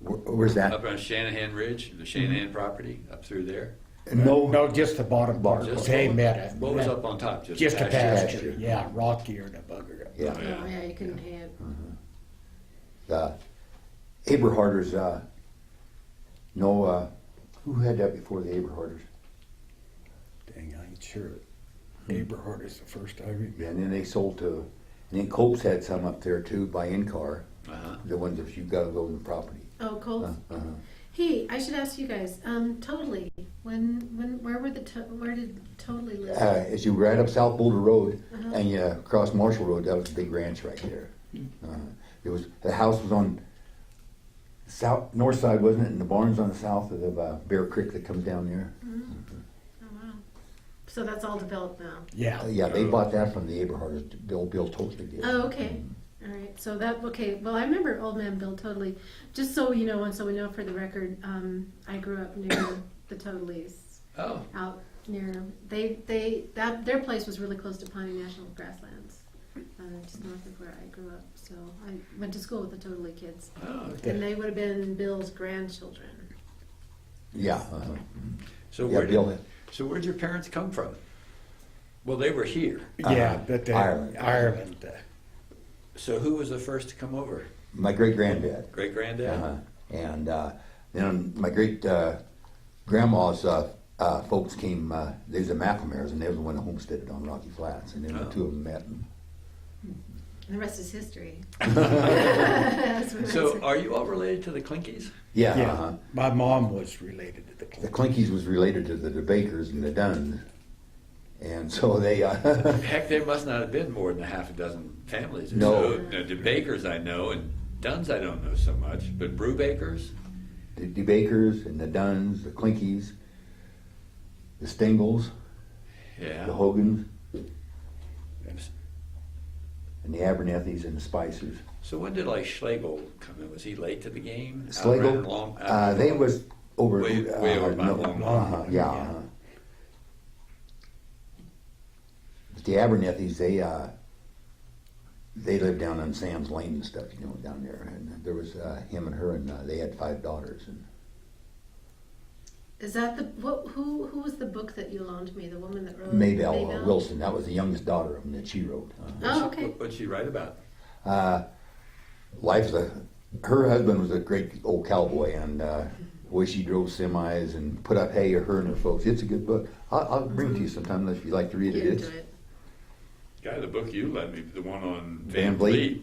[SPEAKER 2] Where's that?
[SPEAKER 5] Up on Shanahan Ridge, the Shanahan property, up through there.
[SPEAKER 2] No,
[SPEAKER 4] just the bottom part.
[SPEAKER 5] Just
[SPEAKER 4] Hay meadow.
[SPEAKER 5] What was up on top?
[SPEAKER 4] Just a
[SPEAKER 5] pasture?
[SPEAKER 4] pasture. Yeah, rockier than a bugger.
[SPEAKER 2] yeah.
[SPEAKER 3] Oh, yeah, you couldn't hay it.
[SPEAKER 2] The Aberharders, who had that before the Aberharders?
[SPEAKER 4] Dang, I ain't sure. Abrahart is the first I remember.
[SPEAKER 2] Yeah, and then they sold to, and then Copes had some up there too by in-car,
[SPEAKER 5] Uh-huh.
[SPEAKER 2] the ones that you gotta go to the property.
[SPEAKER 3] Oh, Colts.
[SPEAKER 2] Uh-huh.
[SPEAKER 3] Hey, I should ask you guys. Totally. Where did Totally live?
[SPEAKER 2] As you ride up South Boulder Road
[SPEAKER 3] Uh-huh.
[SPEAKER 2] and you cross Marshall Road, that was a big ranch right there. The house was on north side, wasn't it? And the barn's on the south of the Bear Creek that comes down there.
[SPEAKER 3] Oh wow. So that's all developed now.
[SPEAKER 4] Yeah.
[SPEAKER 2] Yeah, they bought that from the Aberharders. Bill totally did.
[SPEAKER 3] Oh, okay. All right. So okay. Well, I remember Old Man Bill Totally. Just so you know, and so we know for the record, I grew up near the Totallys.
[SPEAKER 5] Oh,
[SPEAKER 3] Out near their place was really close to Pawnee National Grasslands, just north of where I grew up. So I went to school with the Totally kids,
[SPEAKER 5] oh.
[SPEAKER 3] and they would have been Bill's grandchildren.
[SPEAKER 2] Yeah.
[SPEAKER 5] So
[SPEAKER 2] Yeah, Bill.
[SPEAKER 5] where'd your parents come from? Well, they were here.
[SPEAKER 4] Yeah, but
[SPEAKER 2] Ireland.
[SPEAKER 4] Ireland.
[SPEAKER 5] So who was the first to come over?
[SPEAKER 2] My great granddad.
[SPEAKER 5] Great granddad.
[SPEAKER 2] And then my great grandma's folks came. They was the McNamara's, and they was the one that homesteaded on Rocky Flats, and then the two of them met. And
[SPEAKER 3] And the rest is history.
[SPEAKER 5] So are you all related to the Clinkies?
[SPEAKER 2] yeah,
[SPEAKER 4] Yeah, my mom was related to the
[SPEAKER 2] the
[SPEAKER 4] Clintons.
[SPEAKER 2] Clinkies was related to the Bakers and the Dunns, and so they.
[SPEAKER 5] Heck, there must not have been more than a half a dozen families or
[SPEAKER 2] No.
[SPEAKER 5] so. Now, the Bakers I know, and Duns I don't know so much, but Brewbakers?
[SPEAKER 2] The Bakers and the Dunns, the Clinkies, the Stingles,
[SPEAKER 5] Yeah.
[SPEAKER 2] the Hogans, and the Abernethys and the Spicers.
[SPEAKER 5] So when did like Schlegel come in? Was he late to the game?
[SPEAKER 2] Schlegel,
[SPEAKER 5] Outran long,
[SPEAKER 2] they was over.
[SPEAKER 5] Way over by long.
[SPEAKER 2] Yeah. But the Abernethys, they lived down on Sam's Lane and stuff, down there. And there was him and her, and they had 5 daughters. And
[SPEAKER 3] Is that who was the book that you loaned me? The woman that wrote
[SPEAKER 2] Maybelle Wilson, that was the youngest daughter of them that she wrote.
[SPEAKER 3] Oh, okay.
[SPEAKER 5] What'd she write about?
[SPEAKER 2] Her husband was a great old cowboy, and the way she drove semis and put up hay, her and her folks. It's a good book. I'll bring it to you sometime if you'd like to read it.
[SPEAKER 3] Get
[SPEAKER 2] It's,
[SPEAKER 3] into it.
[SPEAKER 5] Guy, the book you lent me, the one on
[SPEAKER 2] Van
[SPEAKER 5] Van
[SPEAKER 2] Vliet.
[SPEAKER 5] Vliet.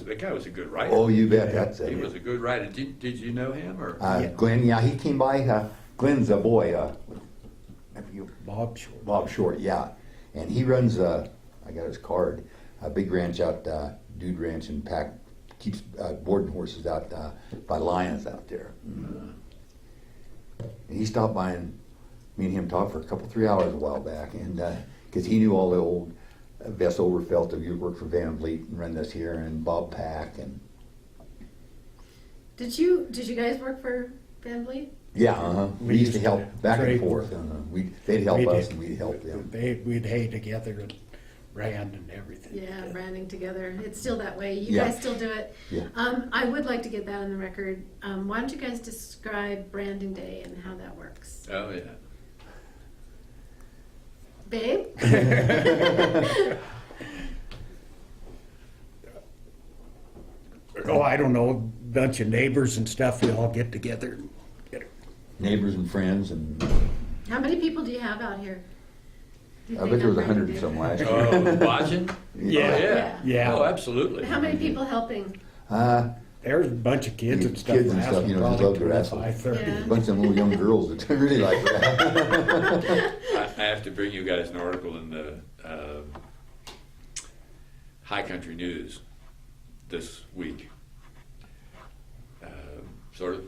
[SPEAKER 5] That guy was a good writer.
[SPEAKER 2] oh, you bet. That's
[SPEAKER 5] He was a good writer. Did you know him or?
[SPEAKER 2] Glenn, yeah, he came by. Glenn's a boy. I forget,
[SPEAKER 4] Bob Short.
[SPEAKER 2] Bob Short, yeah, and he runs. I got his card. A big ranch out, Dude Ranch, and keeps boarding horses out by Lions out there. And he stopped by, and me and him talked for a couple 3 hours a while back, and because he knew all the old Vess Overfelt who worked for Van Vliet and run this here, and Bob Pack, and
[SPEAKER 3] Did you guys work for Van Vliet?
[SPEAKER 2] yeah, we used to help back and
[SPEAKER 4] trade
[SPEAKER 2] forth.
[SPEAKER 4] work.
[SPEAKER 2] They'd help
[SPEAKER 4] We
[SPEAKER 2] us,
[SPEAKER 4] did.
[SPEAKER 2] and we'd help them.
[SPEAKER 4] We'd hay together and ran and everything.
[SPEAKER 3] Yeah, branding together. It's still that way. You
[SPEAKER 2] Yeah.
[SPEAKER 3] guys still do it.
[SPEAKER 2] Yeah.
[SPEAKER 3] I would like to get that on the record. Why don't you guys describe Branding Day and how that works?
[SPEAKER 5] Oh yeah.
[SPEAKER 3] Babe?
[SPEAKER 4] Oh, I don't know, bunch of neighbors and stuff, we all get together,
[SPEAKER 2] neighbors and friends, and
[SPEAKER 3] How many people do you have out here? Do you
[SPEAKER 2] I
[SPEAKER 3] think
[SPEAKER 2] bet there was
[SPEAKER 3] on
[SPEAKER 2] 100
[SPEAKER 3] Branding
[SPEAKER 2] and some
[SPEAKER 3] Day?
[SPEAKER 2] last year.
[SPEAKER 5] Oh, watching?
[SPEAKER 4] Yeah.
[SPEAKER 5] Oh, yeah.
[SPEAKER 4] Yeah.
[SPEAKER 5] Oh, absolutely.
[SPEAKER 3] How many people helping?
[SPEAKER 4] There's a bunch of kids and stuff.
[SPEAKER 2] Kids and stuff, you know, just love to wrestle.
[SPEAKER 4] 25, 30.
[SPEAKER 3] Yeah.
[SPEAKER 2] A bunch of them little young girls that really like that.
[SPEAKER 5] I have to bring you guys an article in the High Country News this week. Sort of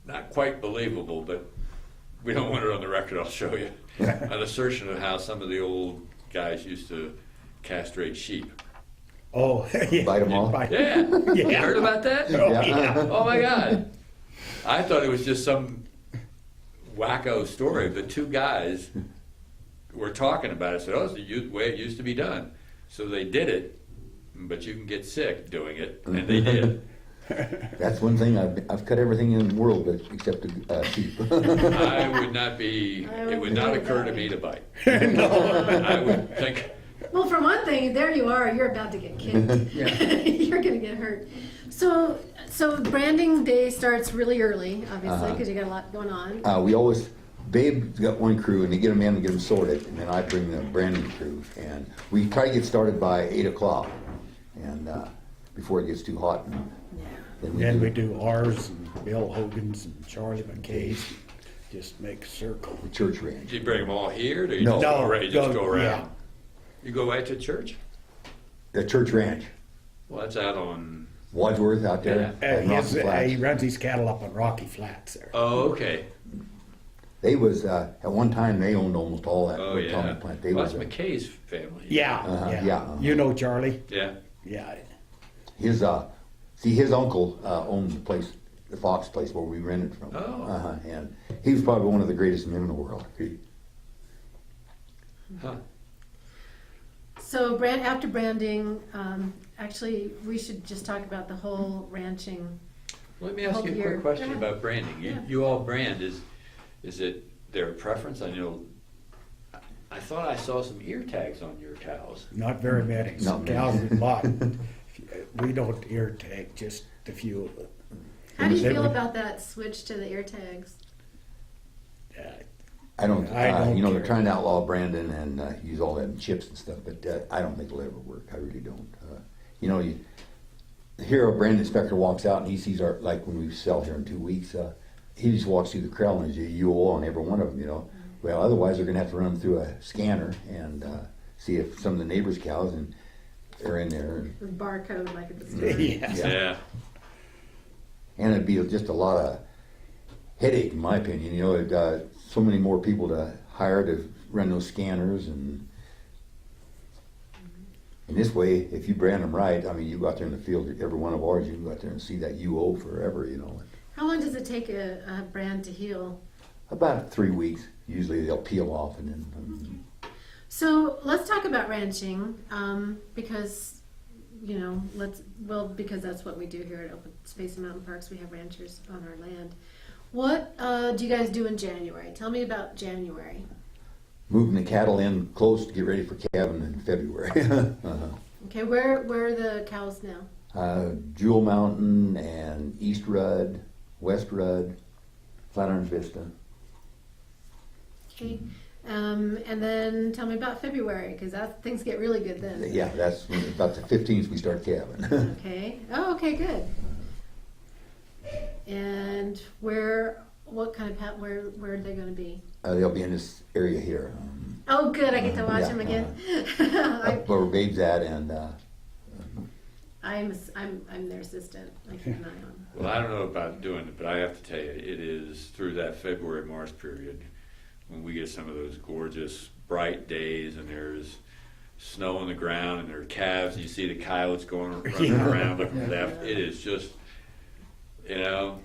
[SPEAKER 5] not quite believable, but we don't want it on the record. I'll show you an assertion of how some of the old guys used to castrate sheep.
[SPEAKER 4] Oh, yeah.
[SPEAKER 2] Bite 'em all?
[SPEAKER 5] Yeah, you
[SPEAKER 4] Yeah.
[SPEAKER 5] heard about that?
[SPEAKER 4] Oh, yeah.
[SPEAKER 5] Oh my God! I thought it was just some wacko story. The two guys were talking about it. Said, "Oh, it's the way it used to be done." So they did it, but you can get sick doing it, and they did.
[SPEAKER 2] That's one thing, I've cut everything in the world except sheep.
[SPEAKER 5] I would not be.
[SPEAKER 3] I
[SPEAKER 5] It would
[SPEAKER 3] wouldn't
[SPEAKER 5] not
[SPEAKER 3] do
[SPEAKER 5] occur
[SPEAKER 3] that.
[SPEAKER 5] to me to bite. I would think.
[SPEAKER 3] Well, for one thing, there you are. You're about to get kicked. You're going to get hurt. So branding day starts really early, obviously, because you got a lot going on.
[SPEAKER 2] We always, Babe's got one crew, and they get them in and get them sorted, and then I bring the branding crew, and we try to get started by 8 o'clock, and before it gets too hot. And
[SPEAKER 4] Then we do ours and Bill Hogan's and Charlie McKay's. Just make a circle.
[SPEAKER 2] the church range.
[SPEAKER 5] Do you bring them all here? Or do you
[SPEAKER 2] No.
[SPEAKER 5] just go around? You just go around.
[SPEAKER 4] Yeah.
[SPEAKER 5] You go right to church?
[SPEAKER 2] The church ranch.
[SPEAKER 5] Well, that's out on.
[SPEAKER 2] Wadsworth out there.
[SPEAKER 5] Yeah.
[SPEAKER 2] at Rocky Flats.
[SPEAKER 4] He runs his cattle up on Rocky Flats there.
[SPEAKER 5] Oh, okay.
[SPEAKER 2] They was, at one time, they owned almost all that
[SPEAKER 5] Oh, yeah.
[SPEAKER 2] atomic plant. They
[SPEAKER 5] Well,
[SPEAKER 2] was,
[SPEAKER 5] that's McKay's family.
[SPEAKER 4] Yeah,
[SPEAKER 2] Uh-huh, yeah.
[SPEAKER 4] You know Charlie?
[SPEAKER 5] Yeah.
[SPEAKER 4] Yeah.
[SPEAKER 2] his, his uncle owned the place, the Fox place where we rented from.
[SPEAKER 5] Oh.
[SPEAKER 2] And he was probably one of the greatest men in the world.
[SPEAKER 5] Huh.
[SPEAKER 3] So after branding, actually, we should just talk about the whole ranching.
[SPEAKER 5] Let me ask
[SPEAKER 3] Whole
[SPEAKER 5] you a
[SPEAKER 3] year.
[SPEAKER 5] quick question
[SPEAKER 3] Go ahead.
[SPEAKER 5] about branding.
[SPEAKER 3] Yeah.
[SPEAKER 5] You all brand, is it their preference? I know, I thought I saw some ear tags on your cows.
[SPEAKER 4] Not very many.
[SPEAKER 2] Not
[SPEAKER 4] Some
[SPEAKER 2] many.
[SPEAKER 4] cows we bought. We don't ear tag, just a few.
[SPEAKER 3] How do you
[SPEAKER 4] They
[SPEAKER 3] feel
[SPEAKER 4] would-
[SPEAKER 3] about that switch to the ear tags?
[SPEAKER 2] I don't,
[SPEAKER 4] I don't
[SPEAKER 2] you know, they're
[SPEAKER 4] care.
[SPEAKER 2] trying to outlaw branding and use all them chips and stuff, but I don't think it'll ever work. I really don't. You know, you hear a brand inspector walks out and he sees our, like when we sell here in 2 weeks, he just walks through the corral and there's a UO on every one of them, you know. Well, otherwise they're going to have to run them through a scanner and see if some of the neighbors' cows are in there.
[SPEAKER 3] The barcode, like at the store.
[SPEAKER 4] Yeah.
[SPEAKER 5] Yeah.
[SPEAKER 2] And it'd be just a lot of headache, in my opinion. You know, so many more people to hire to run those scanners, and in this way, if you brand them right, I mean, you go out there in the field, every one of ours, you can go out there and see that UO forever. You know,
[SPEAKER 3] How long does it take a brand to heal?
[SPEAKER 2] about 3 weeks. Usually they'll peel off, and then
[SPEAKER 3] So let's talk about ranching, because, you know, because that's what we do here at Open Space and Mountain Parks. We have ranchers on our land. What do you guys do in January? Tell me about January.
[SPEAKER 2] moving the cattle in close to get ready for calving in February.
[SPEAKER 3] Okay, where are the cows now?
[SPEAKER 2] Jewel Mountain and East Rudd, West Rudd, Flatiron Vista.
[SPEAKER 3] Okay, and then tell me about February, because things get really good then.
[SPEAKER 2] Yeah, that's when, about the 15th we start calving.
[SPEAKER 3] Okay. Oh, okay, good. And what kind of where are they going to be?
[SPEAKER 2] They'll be in this area here.
[SPEAKER 3] Oh, good. I get to watch
[SPEAKER 2] Yeah,
[SPEAKER 3] them again.
[SPEAKER 2] Up where Babe's at, and
[SPEAKER 3] I'm their assistant. I keep an eye on.
[SPEAKER 5] Well, I don't know about doing it, but I have to tell you, it is through that February, March period when we get some of those gorgeous, bright days, and there's snow on the ground, and there are calves. You see the coyotes running around looking for that. It is just, you know,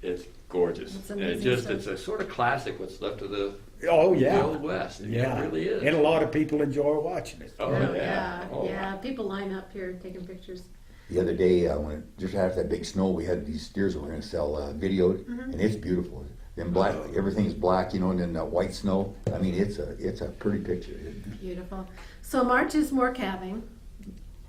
[SPEAKER 5] it's gorgeous.
[SPEAKER 3] It's
[SPEAKER 5] And
[SPEAKER 3] amazing
[SPEAKER 5] it's a sort of classic. What's left of the
[SPEAKER 4] Oh, yeah.
[SPEAKER 5] Old West.
[SPEAKER 4] Yeah.
[SPEAKER 5] It really is.
[SPEAKER 4] And a lot of people enjoy watching it.
[SPEAKER 5] Oh,
[SPEAKER 3] Oh,
[SPEAKER 5] yeah. Oh,
[SPEAKER 3] yeah. People line up here taking pictures.
[SPEAKER 2] the other day when just after that big snow, we had these steers that were going to sell videoed, and it's beautiful. Then black, everything's black, you know, and then white snow. I mean, it's a pretty picture.
[SPEAKER 3] Beautiful. So March is more calving.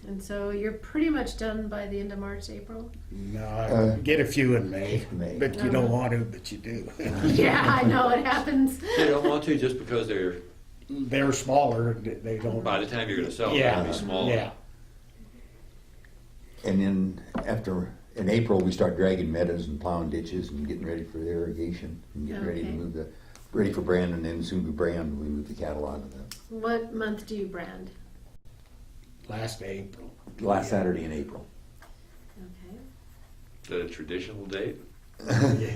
[SPEAKER 3] And so you're pretty much done by the end of March, April?
[SPEAKER 4] No, get a few in May,
[SPEAKER 2] May.
[SPEAKER 4] but you don't want to, but you do.
[SPEAKER 3] Yeah, I know, it happens.
[SPEAKER 5] They don't want to just because
[SPEAKER 4] They're smaller, they don't.
[SPEAKER 5] by the time you're gonna sell them,
[SPEAKER 4] Yeah,
[SPEAKER 5] they'll be smaller.
[SPEAKER 4] yeah.
[SPEAKER 2] And then in April, we start dragging meadows and plowing ditches and getting ready for the irrigation and getting ready to
[SPEAKER 3] Okay.
[SPEAKER 2] ready for brand, and then soon we brand, we move the cattle out of the
[SPEAKER 3] What month do you brand?
[SPEAKER 4] Last April.
[SPEAKER 2] last Saturday in April.
[SPEAKER 3] Okay.
[SPEAKER 5] Is that a traditional date?
[SPEAKER 4] Yeah.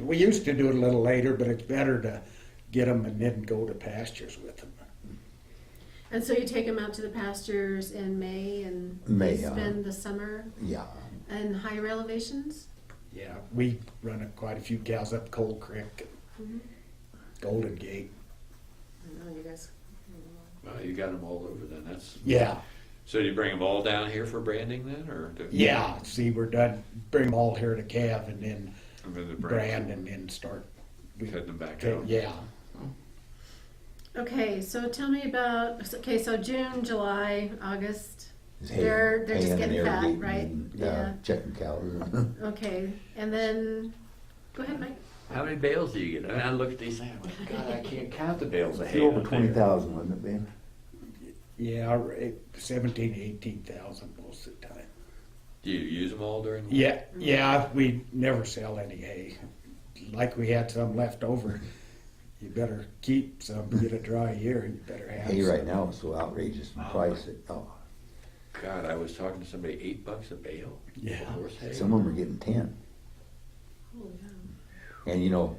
[SPEAKER 4] We used to do it a little later, but it's better to get them and then go to pastures with them.
[SPEAKER 3] And so you take them out to the pastures in May and
[SPEAKER 2] May,
[SPEAKER 3] they spend the summer
[SPEAKER 2] Yeah.
[SPEAKER 3] in higher elevations?
[SPEAKER 4] Yeah, we run quite a few cows up Cold Creek and
[SPEAKER 3] Mhm.
[SPEAKER 4] Golden Gate.
[SPEAKER 3] I know you guys.
[SPEAKER 5] Well, you got them all over then, that's.
[SPEAKER 4] Yeah,
[SPEAKER 5] So do you bring them all down here for branding then, or?
[SPEAKER 4] yeah. See, we're done. Bring them all here to calve and then
[SPEAKER 5] And then the
[SPEAKER 4] brand and then start.
[SPEAKER 5] Cutting them back out.
[SPEAKER 4] Yeah,
[SPEAKER 3] Okay, so tell me about, so June, July, August,
[SPEAKER 2] It's hay-
[SPEAKER 3] they're just
[SPEAKER 2] haying and
[SPEAKER 3] getting fat,
[SPEAKER 2] irrigating
[SPEAKER 3] right?
[SPEAKER 2] and,
[SPEAKER 3] Yeah.
[SPEAKER 2] checking cows.
[SPEAKER 3] Okay, and then, go ahead, Mike.
[SPEAKER 5] How many bales do you get? I mean, I look at these things, I'm like, God, I can't count the bales of hay.
[SPEAKER 2] Over
[SPEAKER 5] out there.
[SPEAKER 2] 20,000, wasn't it, Ben?
[SPEAKER 4] yeah, 17, 18,000 most of the time.
[SPEAKER 5] Do you use them all during? the
[SPEAKER 4] Yeah, yeah, we never sell any hay. Like we had some left over. You better keep some, get a dry year, you better have
[SPEAKER 2] Hay
[SPEAKER 4] some.
[SPEAKER 2] right now is so outrageous in price that,
[SPEAKER 5] God, I was talking to somebody, $8 a bale?
[SPEAKER 4] Yeah.
[SPEAKER 5] for horse hay?
[SPEAKER 2] some of them are getting 10.
[SPEAKER 3] Holy cow.
[SPEAKER 2] And you know,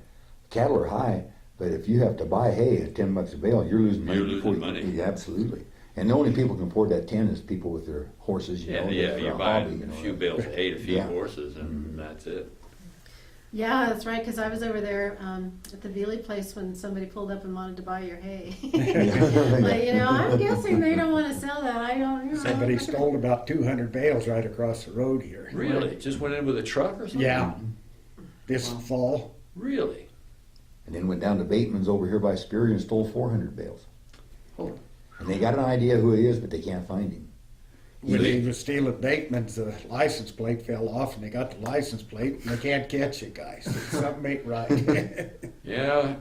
[SPEAKER 2] cattle are high, but if you have to buy hay at $10 a bale, you're losing money.
[SPEAKER 5] You're losing
[SPEAKER 2] before
[SPEAKER 5] money.
[SPEAKER 2] Yeah, absolutely. And the only people who can afford that 10 is people with their horses, you
[SPEAKER 5] Yeah,
[SPEAKER 2] know.
[SPEAKER 5] yeah,
[SPEAKER 2] for
[SPEAKER 5] you're
[SPEAKER 2] a
[SPEAKER 5] buying
[SPEAKER 2] hobby, you
[SPEAKER 5] a
[SPEAKER 2] know.
[SPEAKER 5] few bales of hay to feed
[SPEAKER 2] Yeah.
[SPEAKER 5] horses and that's it.
[SPEAKER 3] Yeah, that's right, because I was over there at the Veely place when somebody pulled up and wanted to buy your hay. Like, you know, I'm guessing they don't want to sell that, I don't, you know.
[SPEAKER 4] Somebody stole about 200 bales right across the road here.
[SPEAKER 5] Really? Just went in with a truck or something?
[SPEAKER 4] Yeah, this fall.
[SPEAKER 5] Really?
[SPEAKER 2] And then went down to Bateman's over here by Superior and stole 400 bales.
[SPEAKER 5] Oh.
[SPEAKER 2] And they got an idea who he is, but they can't find him.
[SPEAKER 4] When he was stealing Bateman's, the license plate fell off and they got the license plate and they can't catch you guys. Something ain't right.
[SPEAKER 5] Yeah,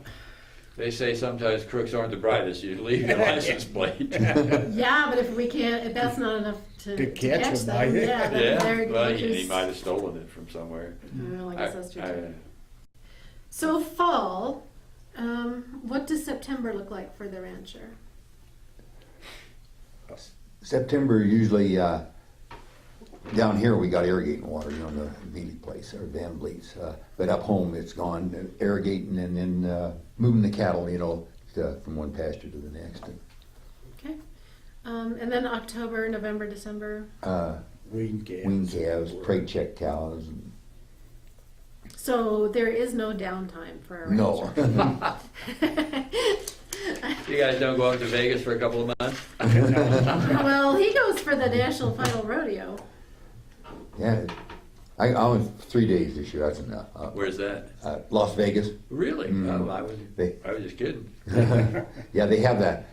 [SPEAKER 5] they say sometimes crooks aren't the brightest, you leave your license plate.
[SPEAKER 3] Yeah, but if we can't, if that's not enough to
[SPEAKER 4] To catch
[SPEAKER 3] catch
[SPEAKER 4] them,
[SPEAKER 3] them,
[SPEAKER 4] might-
[SPEAKER 3] yeah, then
[SPEAKER 5] Yeah,
[SPEAKER 3] they're
[SPEAKER 5] well,
[SPEAKER 3] they're
[SPEAKER 5] he
[SPEAKER 3] just-
[SPEAKER 5] might have stolen it from somewhere.
[SPEAKER 3] Well, I guess that's true
[SPEAKER 5] I-
[SPEAKER 3] too. So fall, what does September look like for the rancher?
[SPEAKER 2] September usually, down here we got irrigating water, you know, in the Veely place, or Van Vliet's. But up home it's gone, irrigating and then moving the cattle, you know, from one pasture to the next.
[SPEAKER 3] Okay. And then October, November, December.
[SPEAKER 4] Wean calves.
[SPEAKER 2] Wean calves, prey check cows. And
[SPEAKER 3] So there is no downtime for a
[SPEAKER 2] no.
[SPEAKER 3] rancher.
[SPEAKER 5] You guys don't go out to Vegas for a couple of months?
[SPEAKER 3] Well, he goes for the National Final Rodeo.
[SPEAKER 2] Yeah. I went 3 days this year, that's enough.
[SPEAKER 5] Where's that?
[SPEAKER 2] Las Vegas.
[SPEAKER 5] Really?
[SPEAKER 2] Mm.
[SPEAKER 5] Oh, I was just kidding.
[SPEAKER 2] Yeah, they have that.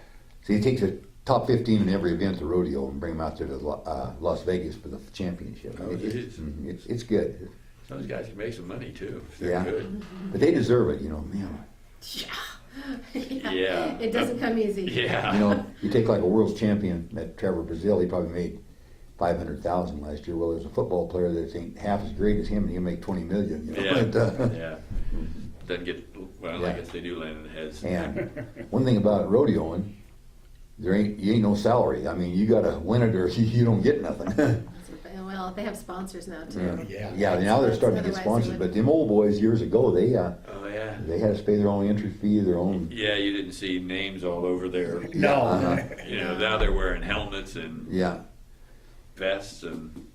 [SPEAKER 2] So you take the top 15 in every event, the rodeo, and bring them out there to Las Vegas for the championship.
[SPEAKER 5] Oh, geez.
[SPEAKER 2] It's good.
[SPEAKER 5] Those guys can make some money too, if they're
[SPEAKER 2] Yeah.
[SPEAKER 5] good.
[SPEAKER 2] But they deserve it, you know, man.
[SPEAKER 5] Yeah.
[SPEAKER 3] It doesn't come easy.
[SPEAKER 5] Yeah.
[SPEAKER 2] You know, you take like a world's champion, that Trevor Brazil, he probably made 500,000 last year. Well, there's a football player that ain't half as great as him, and he'll make 20 million. You know?
[SPEAKER 5] Yeah.
[SPEAKER 2] But,
[SPEAKER 5] Yeah. Doesn't get, well, I guess they do land in the heads.
[SPEAKER 2] and one thing about rodeoing, you ain't no salary. I mean, you got to win it or you don't get nothing.
[SPEAKER 3] Well, they have sponsors now too.
[SPEAKER 4] Yeah.
[SPEAKER 2] Yeah, now they're starting to get
[SPEAKER 3] Otherwise they
[SPEAKER 2] sponsors,
[SPEAKER 3] wouldn't.
[SPEAKER 2] but them old boys years ago, they
[SPEAKER 5] Oh, yeah.
[SPEAKER 2] they had to pay their own entry fee, their own.
[SPEAKER 5] Yeah, you didn't see names all over there.
[SPEAKER 4] No.
[SPEAKER 2] Uh-huh.
[SPEAKER 5] You know, now they're wearing helmets and
[SPEAKER 2] Yeah.
[SPEAKER 5] vests and,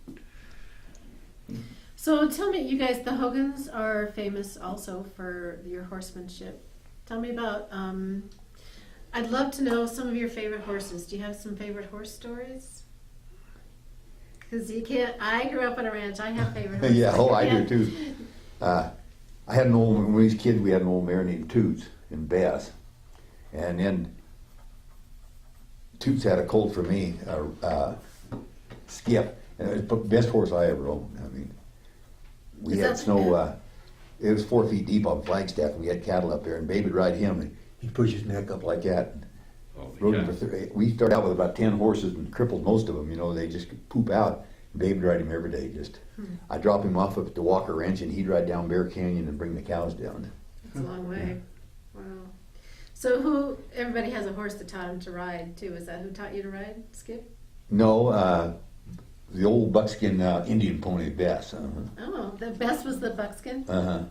[SPEAKER 3] So tell me, you guys, the Hogans are famous also for your horsemanship. Tell me about, I'd love to know some of your favorite horses. Do you have some favorite horse stories? Because you can't, I grew up on a ranch, I have favorite horses.
[SPEAKER 2] Yeah, oh,
[SPEAKER 3] You
[SPEAKER 2] I do
[SPEAKER 3] can't-
[SPEAKER 2] too. I had an old, when we was kids, we had an old mare named Toots in Bass. And then Toots had a colt for me, Skip. And it was the best horse I ever owned. I mean, we
[SPEAKER 3] Is
[SPEAKER 2] had
[SPEAKER 3] that-
[SPEAKER 2] snow, it was 4 feet deep on Flagstaff, and we had cattle up there, and Babe would ride him, and he'd push his neck up like that. And rode him for we started out with about 10 horses and crippled most of them, you know, they just could poop out. Babe would ride him every day, just. I'd drop him off at the Walker Ranch, and he'd ride down Bear Canyon and bring the cows down.
[SPEAKER 3] It's a long way. Wow. So everybody has a horse that taught him to ride too. Is that who taught you to ride, Skip?
[SPEAKER 2] No, the old buckskin Indian pony, Bess.
[SPEAKER 3] Oh, the best was the buckskin.
[SPEAKER 2] Uh-huh.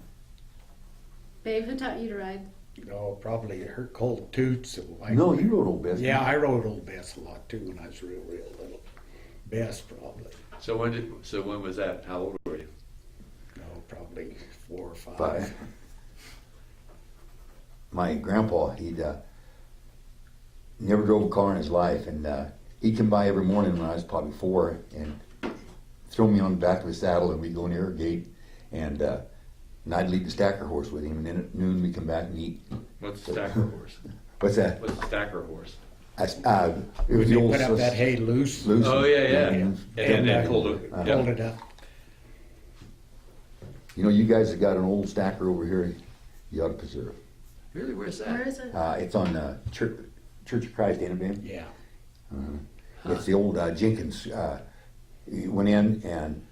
[SPEAKER 3] Babe, who taught you to ride?
[SPEAKER 4] Oh, probably her cold toots. So
[SPEAKER 2] No, you rode old Bess.
[SPEAKER 4] Yeah, I rode old Bess a lot too when I was real little. Bess probably.
[SPEAKER 5] So when was that? How old were you?
[SPEAKER 4] No, probably 4 or 5.
[SPEAKER 2] 5. My grandpa, he'd never drove a car in his life, and he'd come by every morning when I was probably 4 and throw me on the back of his saddle, and we'd go near a gate, and I'd lead the stacker horse with him, and then at noon we'd come back and eat.
[SPEAKER 5] What's a stacker horse?
[SPEAKER 2] What's that?
[SPEAKER 5] What's a stacker horse?
[SPEAKER 2] It was
[SPEAKER 4] They
[SPEAKER 2] the old
[SPEAKER 4] put up that hay loose.
[SPEAKER 2] loose.
[SPEAKER 5] Oh, yeah.
[SPEAKER 2] Mhm.
[SPEAKER 5] And then pulled it.
[SPEAKER 4] Hold it up.
[SPEAKER 2] You know, you guys have got an old stacker over here you ought to preserve.
[SPEAKER 5] Really, where's that?
[SPEAKER 3] Where is it?
[SPEAKER 2] It's on Church of Christ, ain't it, Ben?
[SPEAKER 4] Yeah.
[SPEAKER 2] It's the old Jenkins. You went in and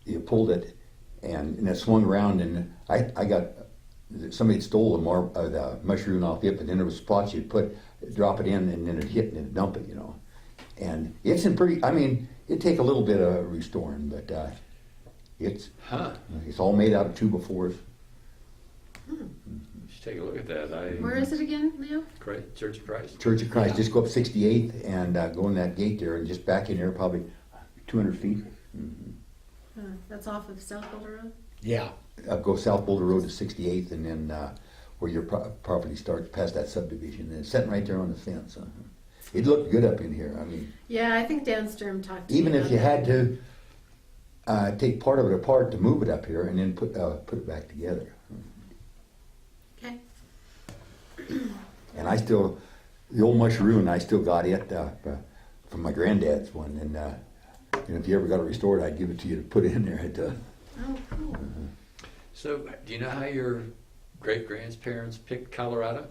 [SPEAKER 2] you pulled it, and it swung around, and I got somebody had stole the mushroom off it, but then there was spots you'd drop it in, and then it'd hit and it'd dump it, you know. And it's in pretty. I mean, it'd take a little bit of restoring, but it's all made out of 2x4s.
[SPEAKER 5] You should take a look at that.
[SPEAKER 3] Where is it again, Leo?
[SPEAKER 5] Church of Christ.
[SPEAKER 2] Church of Christ. Just go up 68th and go in that gate there, and just back in there probably 200 feet.
[SPEAKER 3] That's off of South Boulder Road.
[SPEAKER 4] Yeah.
[SPEAKER 2] Go South Boulder Road to 68th, and then where your property starts past that subdivision. And it's sitting right there on the fence. It looked good up in here. I mean,
[SPEAKER 3] Yeah, I think Dan Sturm talked to
[SPEAKER 2] even
[SPEAKER 3] me
[SPEAKER 2] if
[SPEAKER 3] about
[SPEAKER 2] you
[SPEAKER 3] that.
[SPEAKER 2] had to take part of it apart to move it up here, and then put it back together.
[SPEAKER 3] Okay.
[SPEAKER 2] And I still, the old mushroom, I still got it from my granddad's one. And if you ever got it restored, I'd give it to you to put in there.
[SPEAKER 3] Oh, cool.
[SPEAKER 5] So, do you know how your great-grandparents picked Colorado?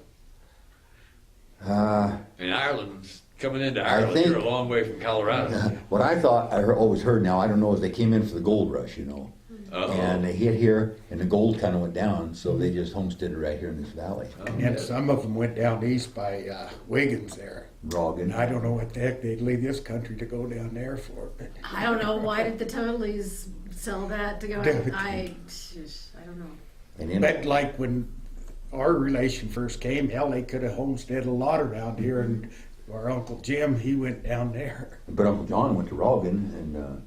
[SPEAKER 5] In Ireland's coming into
[SPEAKER 2] I
[SPEAKER 5] Ireland,
[SPEAKER 2] think-
[SPEAKER 5] you're a long way from Colorado.
[SPEAKER 2] What I thought, always heard now, I don't know, is they came in for the gold rush, you know.
[SPEAKER 5] Uh-oh.
[SPEAKER 2] And they hit here, and the gold kind of went down, so they just homesteaded right here in this valley.
[SPEAKER 4] And some of them went down east by Wiggins there.
[SPEAKER 2] Rogan.
[SPEAKER 4] And I don't know what the heck they'd leave this country to go down there for. But
[SPEAKER 3] I don't know, why did the Totallys sell that to go?
[SPEAKER 4] Dude.
[SPEAKER 3] I don't know.
[SPEAKER 2] And then,
[SPEAKER 4] But like when our relation first came, hell, they could have homesteaded a lot around here. And our Uncle Jim, he went down there.
[SPEAKER 2] but Uncle John went to Rogan, and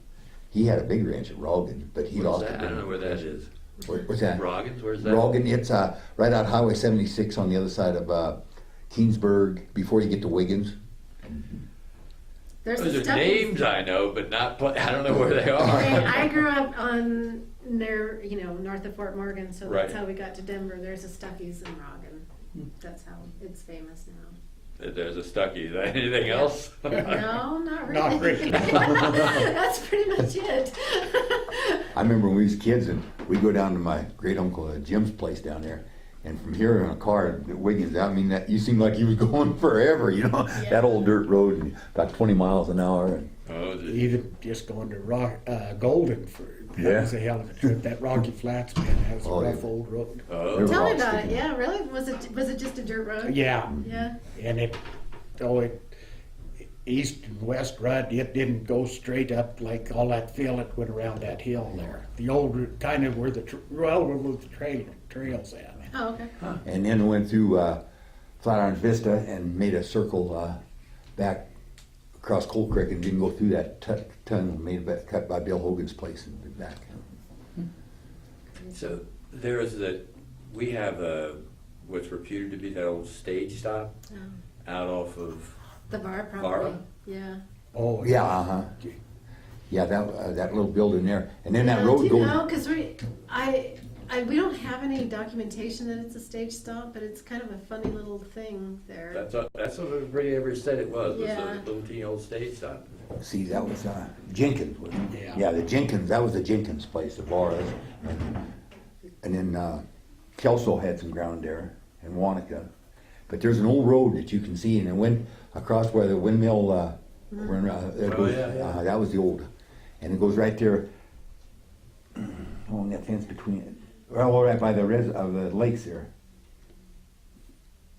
[SPEAKER 2] he had a big ranch at Rogan, but he
[SPEAKER 5] Where's
[SPEAKER 2] lost
[SPEAKER 5] that?
[SPEAKER 2] it.
[SPEAKER 5] I don't know where that is.
[SPEAKER 2] What's that?
[SPEAKER 5] Roggins, where's that?
[SPEAKER 2] Rogan, it's right out Highway 76 on the other side of Keensburg, before you get to Wiggins.
[SPEAKER 3] There's
[SPEAKER 5] Those
[SPEAKER 3] a
[SPEAKER 5] are
[SPEAKER 3] Stuckey's.
[SPEAKER 5] names I know, but not. I don't know where they
[SPEAKER 3] Hey,
[SPEAKER 5] are.
[SPEAKER 3] I grew up on near, north of Fort Morgan, so that's
[SPEAKER 5] Right.
[SPEAKER 3] how we got to Denver. There's a Stuckey's in Rogan. That's how it's famous now.
[SPEAKER 5] There's a Stuckey. Is that anything else?
[SPEAKER 3] No, not really.
[SPEAKER 4] Not really.
[SPEAKER 3] That's pretty much it.
[SPEAKER 2] I remember when we was kids, and we'd go down to my great uncle Jim's place down there, and from here in a car at Wiggins, I mean, that you seemed like you was going forever, you know,
[SPEAKER 3] Yeah.
[SPEAKER 2] that old dirt road, and about 20 miles an hour. And
[SPEAKER 5] Oh, is it?
[SPEAKER 4] Even just going to Golden for that
[SPEAKER 2] Yeah.
[SPEAKER 4] was a hell of a trip. That Rocky Flats, man, that was a
[SPEAKER 2] Oh,
[SPEAKER 4] rough
[SPEAKER 2] yeah.
[SPEAKER 4] old road.
[SPEAKER 5] Oh,
[SPEAKER 3] Tell me
[SPEAKER 2] rocks
[SPEAKER 3] about it.
[SPEAKER 2] sticking
[SPEAKER 3] Yeah, really? Was it just a dirt road?
[SPEAKER 4] Yeah,
[SPEAKER 3] Yeah.
[SPEAKER 4] and it east and west rut, it didn't go straight up like all that fill that went around that hill there. The old kind of where the trails at.
[SPEAKER 3] Oh, okay.
[SPEAKER 2] And then went through Flatirons Vista and made a circle back across Cold Creek and didn't go through that tunnel made by, cut by Bill Hogan's place and went back.
[SPEAKER 5] So there is we have what's reputed to be that old stage stop
[SPEAKER 3] Oh.
[SPEAKER 5] out off of.
[SPEAKER 3] The bar property.
[SPEAKER 5] Bar?
[SPEAKER 3] Yeah.
[SPEAKER 4] Oh
[SPEAKER 2] Yeah, Yeah, that little building there, and then that road
[SPEAKER 3] Do you
[SPEAKER 2] goes.
[SPEAKER 3] know? Because I we don't have any documentation that it's a stage stop, but it's kind of a funny little thing there.
[SPEAKER 5] That's what everybody ever said it was
[SPEAKER 3] Yeah.
[SPEAKER 5] a little teeny old stage stop.
[SPEAKER 2] See, that was Jenkins, wasn't it?
[SPEAKER 4] Yeah.
[SPEAKER 2] Yeah, the Jenkins, that was the Jenkins place, the bar. And then Kelso had some ground there, and Wanaka. But there's an old road that you can see, and it went across where the windmill, that was the old, and it goes right there, along that fence between it, well, right by the the lakes there.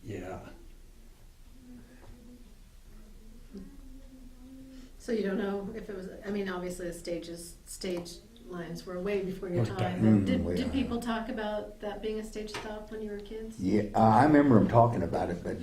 [SPEAKER 4] Yeah.
[SPEAKER 3] So you don't know if it was, I mean, obviously the stage lines were way before your
[SPEAKER 4] Okay.
[SPEAKER 3] time. But
[SPEAKER 2] Way
[SPEAKER 3] did
[SPEAKER 2] on.
[SPEAKER 3] people talk about that being a stage stop when you were kids?
[SPEAKER 2] Yeah, I remember them talking about it, but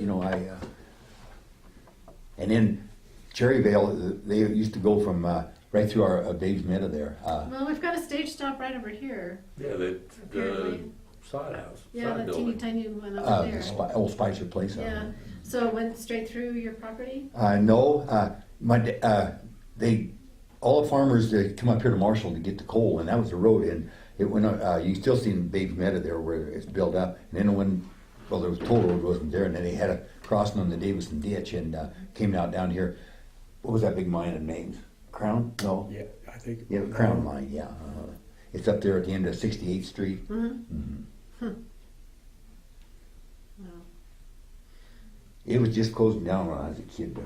[SPEAKER 2] and then Cherryvale, they used to go from right through our Dave's Meadow there.
[SPEAKER 3] Well, we've got a stage stop right over here.
[SPEAKER 5] Yeah, the
[SPEAKER 3] Apparently.
[SPEAKER 5] sod house.
[SPEAKER 3] Yeah,
[SPEAKER 5] sod
[SPEAKER 3] the teeny
[SPEAKER 5] building.
[SPEAKER 3] tiny one over
[SPEAKER 2] The
[SPEAKER 3] there.
[SPEAKER 2] Old Spicer place.
[SPEAKER 3] Yeah, so it went straight through your property?
[SPEAKER 2] No, all the farmers they come up here to Marshall to get the coal, and that was the road. And it went. You still see Dave's Meadow there where it's built up. And then there was toll road wasn't there, and then they had a crossing on the Davison ditch and came out down here. What was that big mine in Maine? Crown? No.
[SPEAKER 4] Yeah, I think.
[SPEAKER 2] Yeah, Crown Mine. Yeah. It's up there at the end of 68th Street.
[SPEAKER 3] Mm-hmm. Wow.
[SPEAKER 2] It was just closing down when I was a kid.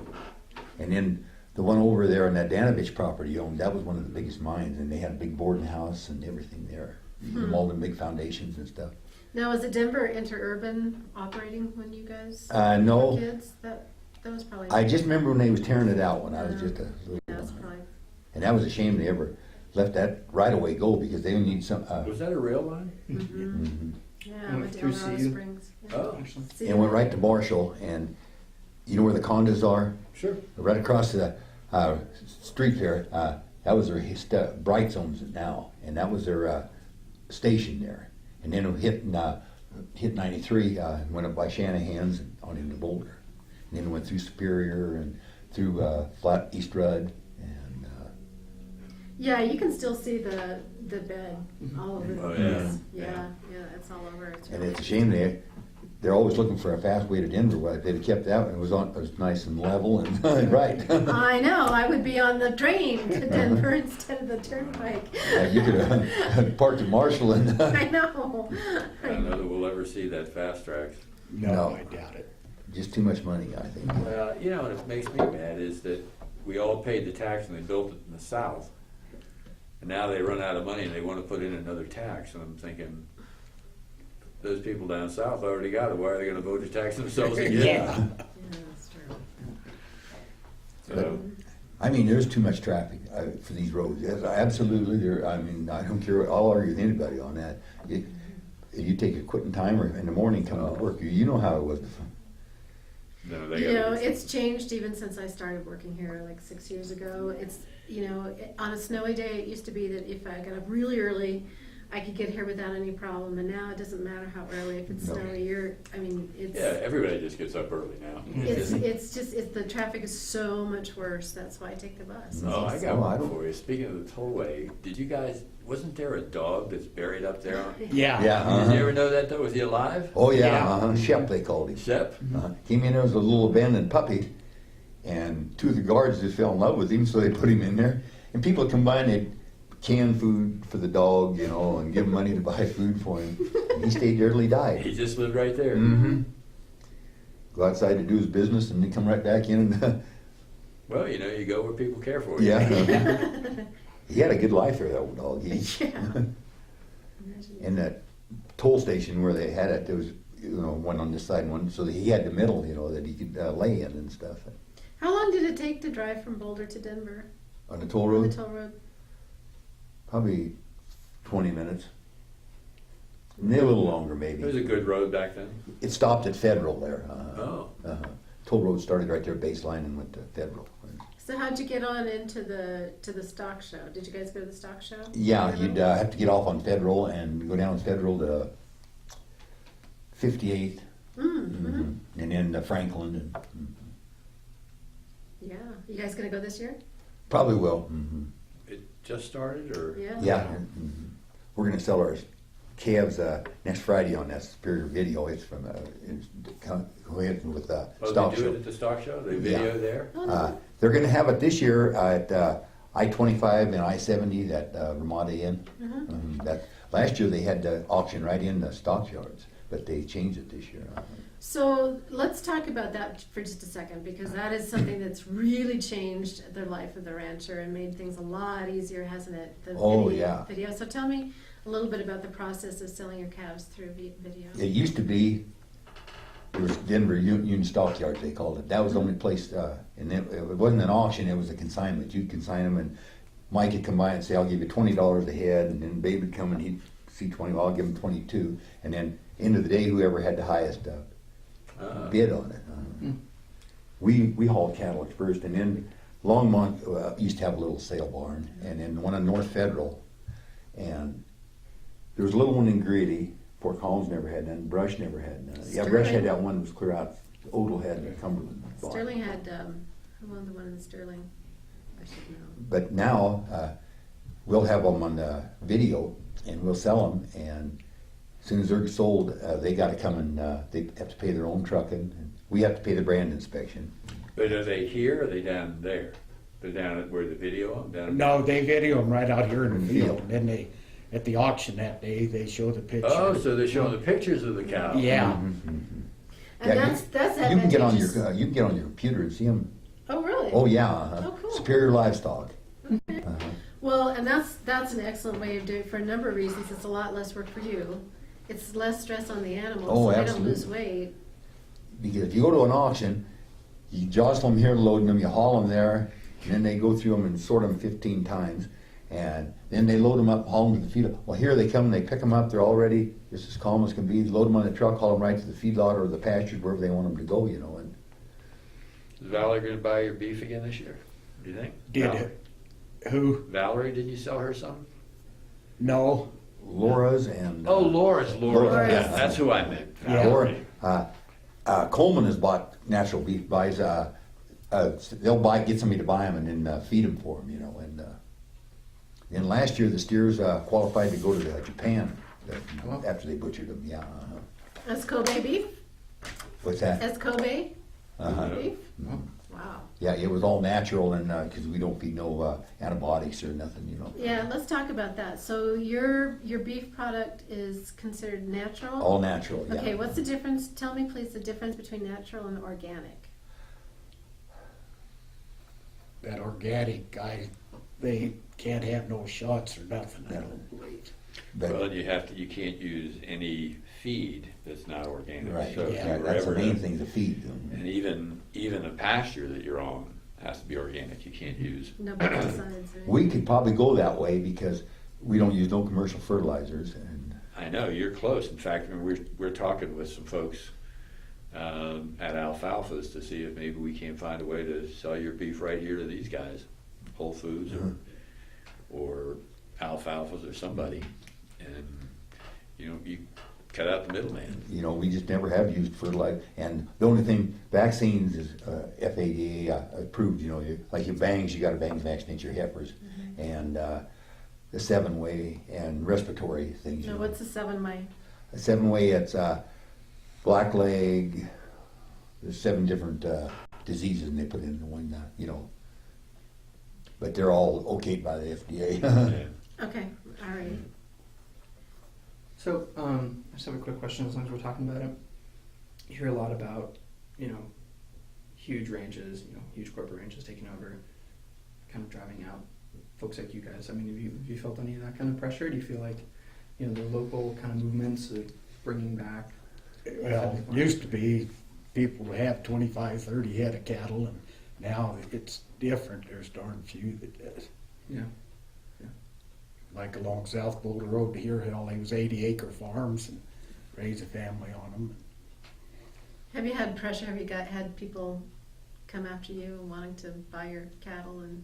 [SPEAKER 2] And then the one over there on that Danovich property owned, that was one of the biggest mines, and they had a big boarding house and everything there. All the big foundations and stuff.
[SPEAKER 3] Now, was it Denver interurban operating when you guys
[SPEAKER 2] No.
[SPEAKER 3] were kids? That was probably.
[SPEAKER 2] I just remember when they was tearing it out when I was just a little
[SPEAKER 3] Yeah, that's
[SPEAKER 2] one.
[SPEAKER 3] probably.
[SPEAKER 2] And that was a shame they ever let that right away go because they would need some.
[SPEAKER 5] Was that a rail line?
[SPEAKER 3] Mm-hmm. Yeah, I
[SPEAKER 1] Went
[SPEAKER 3] went to
[SPEAKER 1] through
[SPEAKER 3] Colorado
[SPEAKER 1] CU.
[SPEAKER 3] Springs. Yeah.
[SPEAKER 5] Oh,
[SPEAKER 3] See
[SPEAKER 2] And went right to Marshall, and you know where the condos are?
[SPEAKER 5] sure.
[SPEAKER 2] Right across the street there. That was their Brights owns it now, and that was their station there. And then it hit 93, went up by Shanahan's and on into Boulder, and then it went through Superior and through Flat East Rudd, and
[SPEAKER 3] Yeah, you can still see the bed all over the
[SPEAKER 5] Oh,
[SPEAKER 3] place.
[SPEAKER 5] yeah.
[SPEAKER 3] Yeah, it's all over. It's
[SPEAKER 2] and
[SPEAKER 3] really
[SPEAKER 2] it's a shame they're always looking for a fast way to Denver. Well, if they'd have kept that, it was nice and level and right.
[SPEAKER 3] I know. I would be on the train to Denver instead of the turnpike.
[SPEAKER 2] You could have parked at Marshall and.
[SPEAKER 3] I know.
[SPEAKER 5] I don't know that we'll ever see that fast tracks.
[SPEAKER 4] No,
[SPEAKER 2] No.
[SPEAKER 4] I doubt it.
[SPEAKER 2] Just too much money, I think.
[SPEAKER 5] Well, you know, what makes me mad is that we all paid the tax and they built it in the south. And now they run out of money and they want to put in another tax. And I'm thinking, those people down south already got it. Why are they going to vote to tax themselves again?
[SPEAKER 4] Yeah.
[SPEAKER 3] Yeah, that's true.
[SPEAKER 5] So,
[SPEAKER 2] I mean, there's too much traffic for these roads. Yes, absolutely. I mean, I don't care. I'll argue with anybody on that. You take a quitting time or in the morning coming to work. You know how it was.
[SPEAKER 5] no, they
[SPEAKER 3] You
[SPEAKER 5] gotta
[SPEAKER 3] know,
[SPEAKER 5] do
[SPEAKER 3] it's changed even since I started working here like 6 years ago. It's, you know, on a snowy day, it used to be that if I got up really early, I could get here without any problem. And now it doesn't matter how early. If it's
[SPEAKER 2] No.
[SPEAKER 3] snowy, it's.
[SPEAKER 5] Yeah, everybody just gets up early now.
[SPEAKER 3] The traffic is so much worse. That's why I take the bus.
[SPEAKER 5] Oh, I got
[SPEAKER 2] Oh, I
[SPEAKER 5] one
[SPEAKER 2] don't-
[SPEAKER 5] for you. Speaking of the tollway, wasn't there a dog that's buried up there?
[SPEAKER 4] Yeah.
[SPEAKER 2] Yeah.
[SPEAKER 5] Did you ever know that though? Was he alive?
[SPEAKER 2] Oh yeah,
[SPEAKER 4] Yeah.
[SPEAKER 2] Shep they called him.
[SPEAKER 5] Shep?
[SPEAKER 2] Came in there as a little abandoned puppy, and two of the guards just fell in love with him, so they put him in there. And people come by and they'd can food for the dog, you know, and give him money to buy food for him. He stayed there till he died.
[SPEAKER 5] He just lived right there.
[SPEAKER 2] Mm-hmm. Go outside to do his business and then come right back in and
[SPEAKER 5] Well, you know, you go where people care for you.
[SPEAKER 2] yeah. He had a good life there, that old dog.
[SPEAKER 3] Yeah.
[SPEAKER 2] In that toll station where they had it, there was, you know, one on this side and one, so that he had the middle, you know, that he could lay in and stuff.
[SPEAKER 3] How long did it take to drive from Boulder to Denver
[SPEAKER 2] On the toll
[SPEAKER 3] on
[SPEAKER 2] road,
[SPEAKER 3] the toll road?
[SPEAKER 2] probably 20 minutes. Maybe a little longer,
[SPEAKER 5] It was
[SPEAKER 2] maybe.
[SPEAKER 5] a good road back then.
[SPEAKER 2] It stopped at Federal there.
[SPEAKER 5] Oh.
[SPEAKER 2] Toll road started right there, baseline, and went to Federal.
[SPEAKER 3] So how'd you get on into the stock show? Did you guys go to the stock show?
[SPEAKER 2] Yeah, you'd have to get off on Federal and go down Federal to 58th,
[SPEAKER 3] Mm-hmm.
[SPEAKER 2] and then Franklin. And,
[SPEAKER 3] Yeah. You guys gonna go this year?
[SPEAKER 2] probably will.
[SPEAKER 5] It just started, or?
[SPEAKER 3] Yeah.
[SPEAKER 2] Yeah, we're going to sell our calves next Friday on that Superior Video. It's from Hogan with
[SPEAKER 5] Oh,
[SPEAKER 2] stock
[SPEAKER 5] they do
[SPEAKER 2] show.
[SPEAKER 5] it at the stock show? They video there?
[SPEAKER 2] They're going to have it this year at I-25 and I-70, that Ramada Inn. That last year they had the auction right in the stock yards, but they changed it this year.
[SPEAKER 3] So let's talk about that for just a second, because that is something that's really changed the life of the rancher and made things a lot easier, hasn't it? The
[SPEAKER 2] Oh,
[SPEAKER 3] video,
[SPEAKER 2] yeah.
[SPEAKER 3] Video. So tell me a little bit about the process of selling your calves through video.
[SPEAKER 2] It used to be, it was Denver Union Stockyards, they called it. That was the only place, and it wasn't an auction, it was a consignment. You'd consign them, and Mike would come by and say, I'll give you $20 a head, and then Babe would come and he'd see 20, well, I'll give him 22. And then, end of the day, whoever had the highest bid on it. We hauled cattle at first, and then Longmont used to have a little sale barn, and then one on North Federal, and there was a little one in Grady. Fort Collins never had none. Brush never had none. Yeah, Brush had that one that was clear out. Odell had the Cumberland barn.
[SPEAKER 3] Sterling had, who owned the one in Sterling? I should know.
[SPEAKER 2] But now we'll have them on the video, and we'll sell them, and as soon as they're sold, they got to come and they have to pay their own trucking, and we have to pay the brand inspection.
[SPEAKER 5] But are they here or are they down there? They're down at where the video? Down
[SPEAKER 4] No, they video them right out here in the field. And then they, at the auction that day, they show the picture.
[SPEAKER 5] Oh, so they're showing the pictures of the cow.
[SPEAKER 4] Yeah.
[SPEAKER 3] And
[SPEAKER 2] Yeah,
[SPEAKER 3] that's
[SPEAKER 2] you can get on your
[SPEAKER 3] advantageous.
[SPEAKER 2] you can get on your computer and see them.
[SPEAKER 3] Oh, really?
[SPEAKER 2] Oh yeah,
[SPEAKER 3] Oh, cool.
[SPEAKER 2] Superior Livestock.
[SPEAKER 3] Well, and that's an excellent way of doing it for a number of reasons. It's a lot less work for you. It's less stress on the animals,
[SPEAKER 2] Oh,
[SPEAKER 3] so they don't lose
[SPEAKER 2] absolutely.
[SPEAKER 3] weight.
[SPEAKER 2] Because if you go to an auction, you jostle them here, loading them, you haul them there, and then they go through them and sort them 15 times, and then they load them up, haul them to the feed. Well, here they come, they pick them up, they're all ready, just as calm as can be. Load them on the truck, haul them right to the feedlot or the pastures, wherever they want them to go, you know. And
[SPEAKER 5] Is Valerie going to buy your beef again this year? Do you think?
[SPEAKER 4] Did
[SPEAKER 5] Valerie?
[SPEAKER 4] it? Who?
[SPEAKER 5] Valerie, did you sell her some?
[SPEAKER 4] No.
[SPEAKER 2] Laura's and
[SPEAKER 5] Oh, Laura's.
[SPEAKER 3] Laura's.
[SPEAKER 5] Yeah, that's who I meant.
[SPEAKER 4] Yeah.
[SPEAKER 2] Laura,
[SPEAKER 5] Valerie.
[SPEAKER 2] Coleman has bought natural beef. Buys they'll get somebody to buy them and then feed them for them, you know. And last year the steers qualified to go to Japan after they butchered them. Yeah.
[SPEAKER 3] As Kobe beef?
[SPEAKER 2] What's that?
[SPEAKER 3] As Kobe
[SPEAKER 2] Uh-huh.
[SPEAKER 3] beef? Wow.
[SPEAKER 2] Yeah, it was all natural, and because we don't feed no antibiotics or nothing, you know.
[SPEAKER 3] Yeah, let's talk about that. So your beef product is considered natural?
[SPEAKER 2] All natural. Yeah.
[SPEAKER 3] Okay, what's the difference? Tell me, please, the difference between natural and organic.
[SPEAKER 4] That organic guy, they can't have no shots or nothing, I don't believe.
[SPEAKER 2] But,
[SPEAKER 5] Well, you can't use any feed that's not organic.
[SPEAKER 2] right.
[SPEAKER 5] So if
[SPEAKER 4] Yeah,
[SPEAKER 5] you were
[SPEAKER 2] that's the
[SPEAKER 5] ever
[SPEAKER 2] main
[SPEAKER 5] to-
[SPEAKER 2] thing to feed them.
[SPEAKER 5] And even a pasture that you're on has to be organic. You can't use.
[SPEAKER 3] No pesticides, right?
[SPEAKER 2] We could probably go that way because we don't use no commercial fertilizers, and
[SPEAKER 5] I know you're close. In fact, we're talking with some folks at Alfalfa's to see if maybe we can't find a way to sell your beef right here to these guys, Whole Foods or Alfalfa's or somebody, and you cut out the middleman.
[SPEAKER 2] you know, we just never have used fertilizer. And the only thing, vaccines is FADA approved. You know, like your bangs, you got to bang vaccinate your heifers, and the 7-way and respiratory things.
[SPEAKER 3] No, what's the 7-way?
[SPEAKER 2] A 7-way, it's black leg. There's 7 different diseases, and they put in one, you know. But they're all okayed by the FDA.
[SPEAKER 5] Yeah.
[SPEAKER 3] Okay, all right.
[SPEAKER 1] So, I just have a quick question as long as we're talking about it. You hear a lot about, huge ranches, huge corporate ranches taking over, kind of driving out folks like you guys. I mean, have you felt any of that kind of pressure? Do you feel like, the local kind of movements of bringing back?
[SPEAKER 4] Well, it used to be people would have 25, 30 head of cattle, and now it's different. There's darn few that does.
[SPEAKER 1] Yeah.
[SPEAKER 4] Like along South Boulder Road here, all they was 80-acre farms and raise a family on them.
[SPEAKER 3] Have you had pressure? Have you had people come after you wanting to buy your cattle and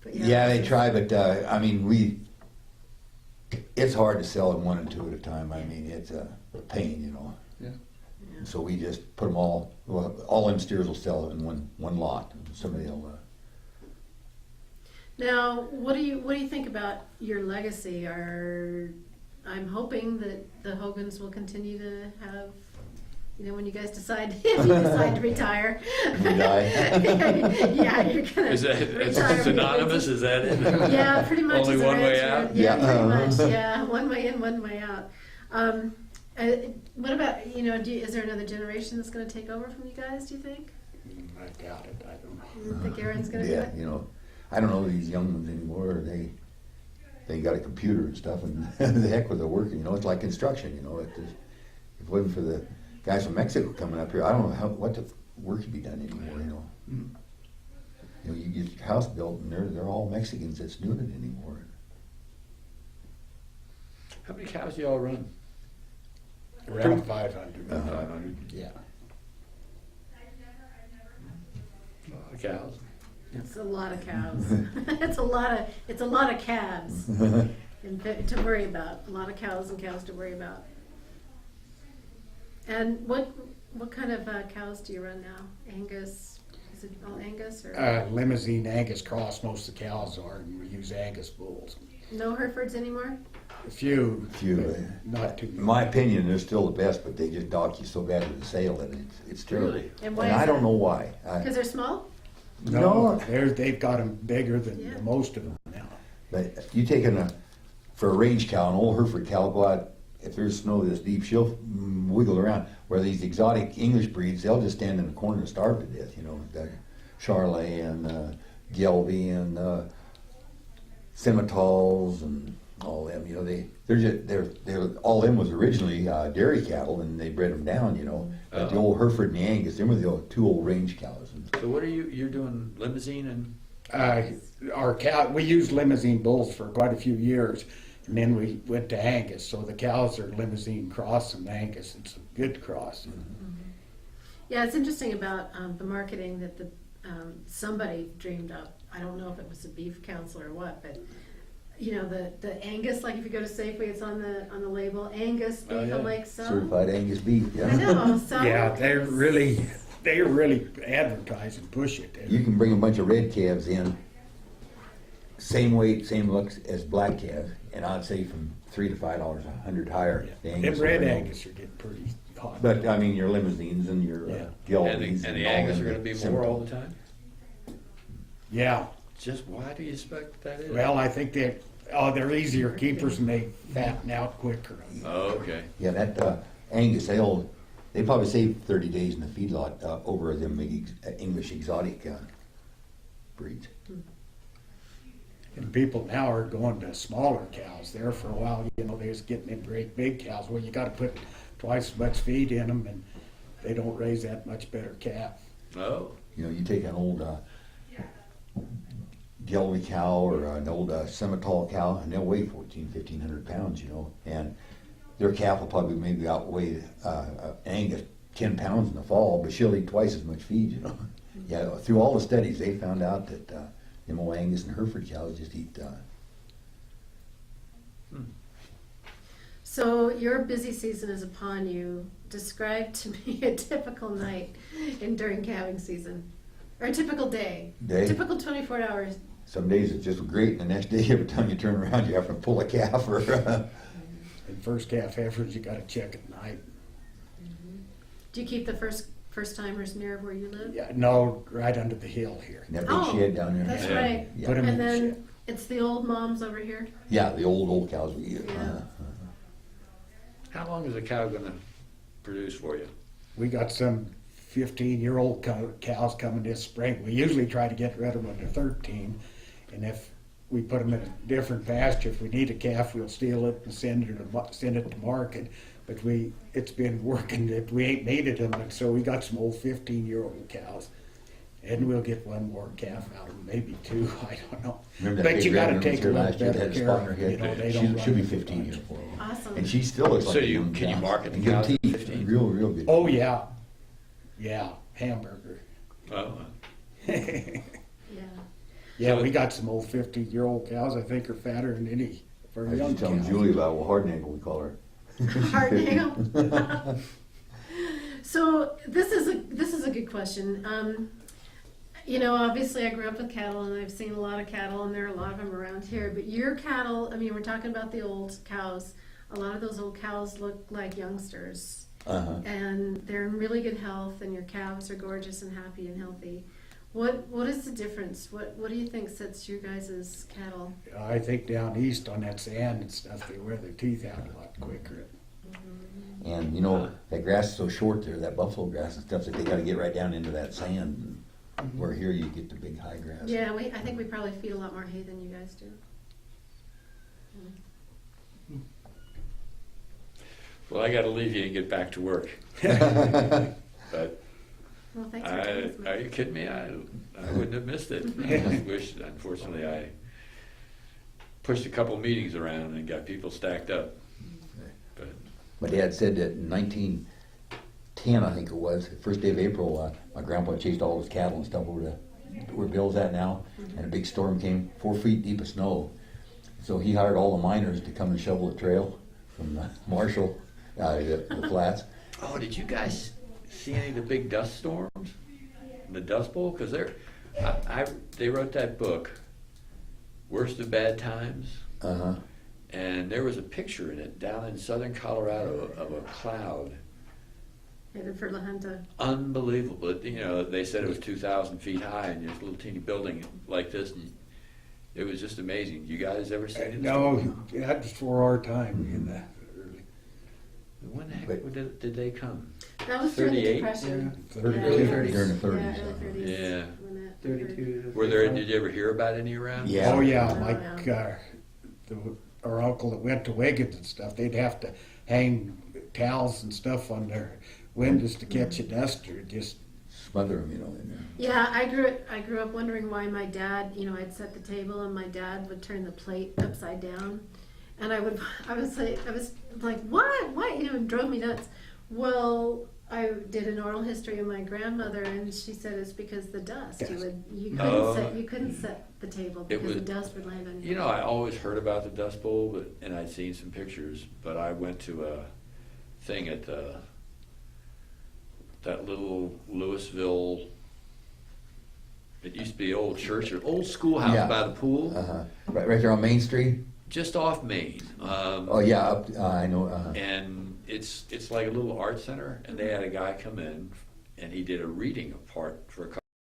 [SPEAKER 3] put you
[SPEAKER 2] Yeah,
[SPEAKER 3] out?
[SPEAKER 2] they try, but I mean, it's hard to sell them 1 and 2 at a time. I mean, it's a pain, you know.
[SPEAKER 1] Yeah.
[SPEAKER 3] Yeah.
[SPEAKER 2] So we just put them all them steers will sell in one lot. Somebody will.
[SPEAKER 3] Now, what do you think about your legacy? I'm hoping that the Hogans will continue to have, you know, when you guys decide, if you decide to retire.
[SPEAKER 2] We die.
[SPEAKER 3] Yeah, you're gonna
[SPEAKER 5] Is that
[SPEAKER 3] retire.
[SPEAKER 5] it's synonymous? Is that it?
[SPEAKER 3] Yeah, pretty much.
[SPEAKER 5] Only
[SPEAKER 3] as a
[SPEAKER 5] one way
[SPEAKER 3] rancher.
[SPEAKER 5] out?
[SPEAKER 3] Yeah,
[SPEAKER 2] Yeah.
[SPEAKER 3] pretty much, yeah, one way in, one way out. What about, you know, is there another generation that's gonna take over from you guys, do you think?
[SPEAKER 4] I doubt it, I don't know.
[SPEAKER 3] You don't think Aaron's gonna do
[SPEAKER 2] Yeah,
[SPEAKER 3] it?
[SPEAKER 2] you know, I don't know these young ones anymore. They got a computer and stuff, and the heck with their working. You know, it's like construction. You know, if it wasn't for the guys from Mexico coming up here, I don't know what the work could be done anymore. You know, you know, you get your house built, and they're all Mexicans that's doing it anymore.
[SPEAKER 5] How many cows do y'all run?
[SPEAKER 4] Around 500.
[SPEAKER 5] 500.
[SPEAKER 4] Yeah.
[SPEAKER 5] A lot of cows.
[SPEAKER 3] It's a lot of cows. It's a lot of calves to worry about. A lot of cows and cows to worry about. And what kind of cows do you run now? Angus? Is it all Angus or
[SPEAKER 4] Limousine Angus cross, most of the cows are, and we use Angus bulls.
[SPEAKER 3] no Herefords anymore?
[SPEAKER 4] A few,
[SPEAKER 2] Few,
[SPEAKER 4] but not too
[SPEAKER 2] In
[SPEAKER 4] many.
[SPEAKER 2] my opinion, they're still the best, but they just dock you so bad with the sale that it's terrible.
[SPEAKER 5] Really?
[SPEAKER 3] And why
[SPEAKER 2] And
[SPEAKER 3] is
[SPEAKER 2] I don't
[SPEAKER 3] that?
[SPEAKER 2] know why.
[SPEAKER 3] Because they're small?
[SPEAKER 4] No, they've got them bigger than
[SPEAKER 3] Yeah.
[SPEAKER 4] most of them now.
[SPEAKER 2] But you taking for a range cow, an old Hereford cow, go out, if there's snow this deep, she'll wiggle around. Where these exotic English breeds, they'll just stand in the corner and starve to death, you know. The Charolais and Gelby and Simmentals and all them, you know, they're all them was originally dairy cattle, and they bred them down, you know. But the old Hereford and the Angus, them were the two old range cows.
[SPEAKER 5] So what are you're doing limousine and?
[SPEAKER 4] Our cow, we used Limousine bulls for quite a few years, and then we went to Angus. So the cows are Limousine cross and Angus. It's a good cross.
[SPEAKER 3] Yeah, it's interesting about the marketing that somebody dreamed up. I don't know if it was the beef council or what, but you know, the Angus, like if you go to Safeway, it's on the label, Angus beef.
[SPEAKER 5] Oh, yeah.
[SPEAKER 3] I'm like, so
[SPEAKER 2] Certified Angus beef, yeah.
[SPEAKER 3] I know, so
[SPEAKER 4] Yeah, they really advertise and push it.
[SPEAKER 2] You can bring a bunch of red calves in, same weight, same looks as black calves, and I'd say from $3 to $5 a hundred higher. The
[SPEAKER 4] Them
[SPEAKER 2] Angus
[SPEAKER 4] red
[SPEAKER 2] will bring
[SPEAKER 4] Angus are getting pretty hot.
[SPEAKER 2] But I mean, your limousines and your
[SPEAKER 4] Yeah.
[SPEAKER 2] Gelbys
[SPEAKER 5] And the
[SPEAKER 2] all
[SPEAKER 5] Angus
[SPEAKER 2] them
[SPEAKER 5] are going to be
[SPEAKER 2] that
[SPEAKER 5] more all
[SPEAKER 2] simple.
[SPEAKER 5] the time?
[SPEAKER 4] Yeah,
[SPEAKER 5] Just why do you expect that is?
[SPEAKER 4] well, I think they're easier keepers and they fatten out quicker.
[SPEAKER 5] Oh, okay.
[SPEAKER 2] Yeah, that Angus, they probably save 30 days in the feedlot over them big English exotic breeds.
[SPEAKER 4] And people now are going to smaller cows. There for a while, you know, they was getting them great big cows. Well, you got to put twice as much feed in them, and they don't raise that much better calf.
[SPEAKER 5] Oh,
[SPEAKER 2] You know, you take an old Gelby cow or an old Simmental cow, and they'll weigh 1,500 pounds, you know, and their calf will probably maybe outweigh Angus 10 pounds in the fall, but she'll eat twice as much feed, you know. Yeah, through all the studies, they found out that them old Angus and Hereford cows just eat.
[SPEAKER 3] So your busy season is upon you. Describe to me a typical night during calving season, or a typical day.
[SPEAKER 2] Day?
[SPEAKER 3] Typical 24 hours.
[SPEAKER 2] Some days it's just great, and the next day, every time you turn around, you have to pull a calf or.
[SPEAKER 4] And first calf heifers, you got to check at night.
[SPEAKER 3] Do you keep the first timers near where you live?
[SPEAKER 4] Yeah, no, right under the hill here.
[SPEAKER 2] And that big
[SPEAKER 3] Oh,
[SPEAKER 2] shed down there.
[SPEAKER 3] that's
[SPEAKER 5] Yeah.
[SPEAKER 3] right.
[SPEAKER 2] Yeah.
[SPEAKER 4] Put 'em in
[SPEAKER 3] And
[SPEAKER 4] the
[SPEAKER 3] then
[SPEAKER 4] shed.
[SPEAKER 3] it's the old moms over here.
[SPEAKER 2] Yeah, the old cows we eat.
[SPEAKER 3] Yeah.
[SPEAKER 5] how long is a cow going to produce for you?
[SPEAKER 4] We got some 15-year-old cows coming this spring. We usually try to get rid of them when they're 13, and if we put them in a different pasture, if we need a calf, we'll steal it and send it to market. But it's been working that we ain't needed them, and so we got some old 15-year-old cows, and we'll get one more calf out of them, maybe two. I don't know.
[SPEAKER 2] Remember that
[SPEAKER 4] But
[SPEAKER 2] big
[SPEAKER 4] you got
[SPEAKER 2] red
[SPEAKER 4] to
[SPEAKER 2] one
[SPEAKER 4] take a
[SPEAKER 2] here
[SPEAKER 4] little
[SPEAKER 2] last year that
[SPEAKER 4] better
[SPEAKER 2] had a
[SPEAKER 4] care
[SPEAKER 2] spot
[SPEAKER 4] of
[SPEAKER 2] in her
[SPEAKER 4] them. You
[SPEAKER 2] head?
[SPEAKER 4] know, they don't
[SPEAKER 2] She'll be
[SPEAKER 4] run
[SPEAKER 2] 15
[SPEAKER 4] much.
[SPEAKER 2] years old.
[SPEAKER 3] Awesome.
[SPEAKER 2] And she still looks
[SPEAKER 5] So
[SPEAKER 2] like a
[SPEAKER 5] you-
[SPEAKER 2] young
[SPEAKER 5] can you
[SPEAKER 2] cow.
[SPEAKER 5] market the
[SPEAKER 2] And good
[SPEAKER 5] cows at
[SPEAKER 2] teeth,
[SPEAKER 5] 15?
[SPEAKER 2] real good.
[SPEAKER 4] Oh yeah, hamburger.
[SPEAKER 5] Oh,
[SPEAKER 3] Yeah.
[SPEAKER 4] Yeah, we got some old 50-year-old cows. I think are fatter than any for
[SPEAKER 2] I was
[SPEAKER 4] young
[SPEAKER 2] just telling
[SPEAKER 4] cows.
[SPEAKER 2] Julie about hard ankle we call her.
[SPEAKER 3] Hard nail. So this is a good question. You know, obviously I grew up with cattle and I've seen a lot of cattle and there are a lot of them around here. But your cattle, I mean, we're talking about the old cows. a lot of those old cows look like youngsters.
[SPEAKER 2] Uh-huh.
[SPEAKER 3] And they're in really good health, and your calves are gorgeous and happy and healthy. What is the difference? What do you think sets your guys' cattle?
[SPEAKER 4] I think down east on that sand and stuff, they wear their teeth out a lot quicker.
[SPEAKER 2] And you know, that grass is so short there, that buffalo grass and stuff, that they gotta get right down into that sand. Where here you get the big high grass.
[SPEAKER 3] Yeah, I think we probably feed a lot more hay than you guys do.
[SPEAKER 5] Well, I gotta leave you and get back to work. But
[SPEAKER 3] Well, thanks for telling us.
[SPEAKER 5] are you kidding me? I wouldn't have missed it. I just wish, unfortunately, I pushed a couple meetings around and got people stacked up. But
[SPEAKER 2] My dad said that in 1910, I think it was, the first day of April, my grandpa chased all his cattle and stuff over to where Bill's at now, and a big storm came, 4 feet deep of snow. So he hired all the miners to come and shovel the trail from Marshall, the flats.
[SPEAKER 5] oh, did you guys see any of the big dust storms? The Dust Bowl? Because they wrote that book, Worst of Bad Times.
[SPEAKER 2] Uh-huh.
[SPEAKER 5] And there was a picture in it down in southern Colorado of a cloud.
[SPEAKER 3] Headed for La Junta.
[SPEAKER 5] Unbelievable. You know, they said it was 2,000 feet high, and there's a little teeny building like this. And it was just amazing. You guys ever seen it?
[SPEAKER 4] No, that was for our time in the early
[SPEAKER 5] When the heck did they come?
[SPEAKER 3] That was during the
[SPEAKER 5] 38?
[SPEAKER 3] Depression.
[SPEAKER 4] 30s.
[SPEAKER 3] Yeah,
[SPEAKER 2] During the 30s.
[SPEAKER 3] Yeah, early 30s.
[SPEAKER 5] Yeah.
[SPEAKER 3] when that
[SPEAKER 1] 32 to
[SPEAKER 5] Were there?
[SPEAKER 1] 35.
[SPEAKER 5] Did you ever hear about any around?
[SPEAKER 2] Yeah.
[SPEAKER 4] Oh, yeah,
[SPEAKER 3] Oh,
[SPEAKER 4] like,
[SPEAKER 3] yeah.
[SPEAKER 4] our uncle that went to Wiggins and stuff, they'd have to hang towels and stuff on their windows to catch a dust or just,
[SPEAKER 2] Smother them, you know, in there.
[SPEAKER 3] Yeah, I grew up wondering why my dad, I'd set the table and my dad would turn the plate upside down, and I was like, what? It drove me nuts. Well, I did an oral history of my grandmother, and she said it's because the dust.
[SPEAKER 4] Yes.
[SPEAKER 3] You couldn't set the table because
[SPEAKER 5] was-
[SPEAKER 3] the dust would land on you.
[SPEAKER 5] You know, I always heard about the Dust Bowl, and I'd seen some pictures, but I went to a thing at that little Louisville. It used to be old church, or old schoolhouse
[SPEAKER 2] Yeah.
[SPEAKER 5] by the pool,
[SPEAKER 2] Uh-huh. Right there on Main Street?
[SPEAKER 5] just off Main.
[SPEAKER 2] Oh, yeah, up, I know,
[SPEAKER 5] And it's like a little art center, and they had a guy come in, and he did a reading of part for a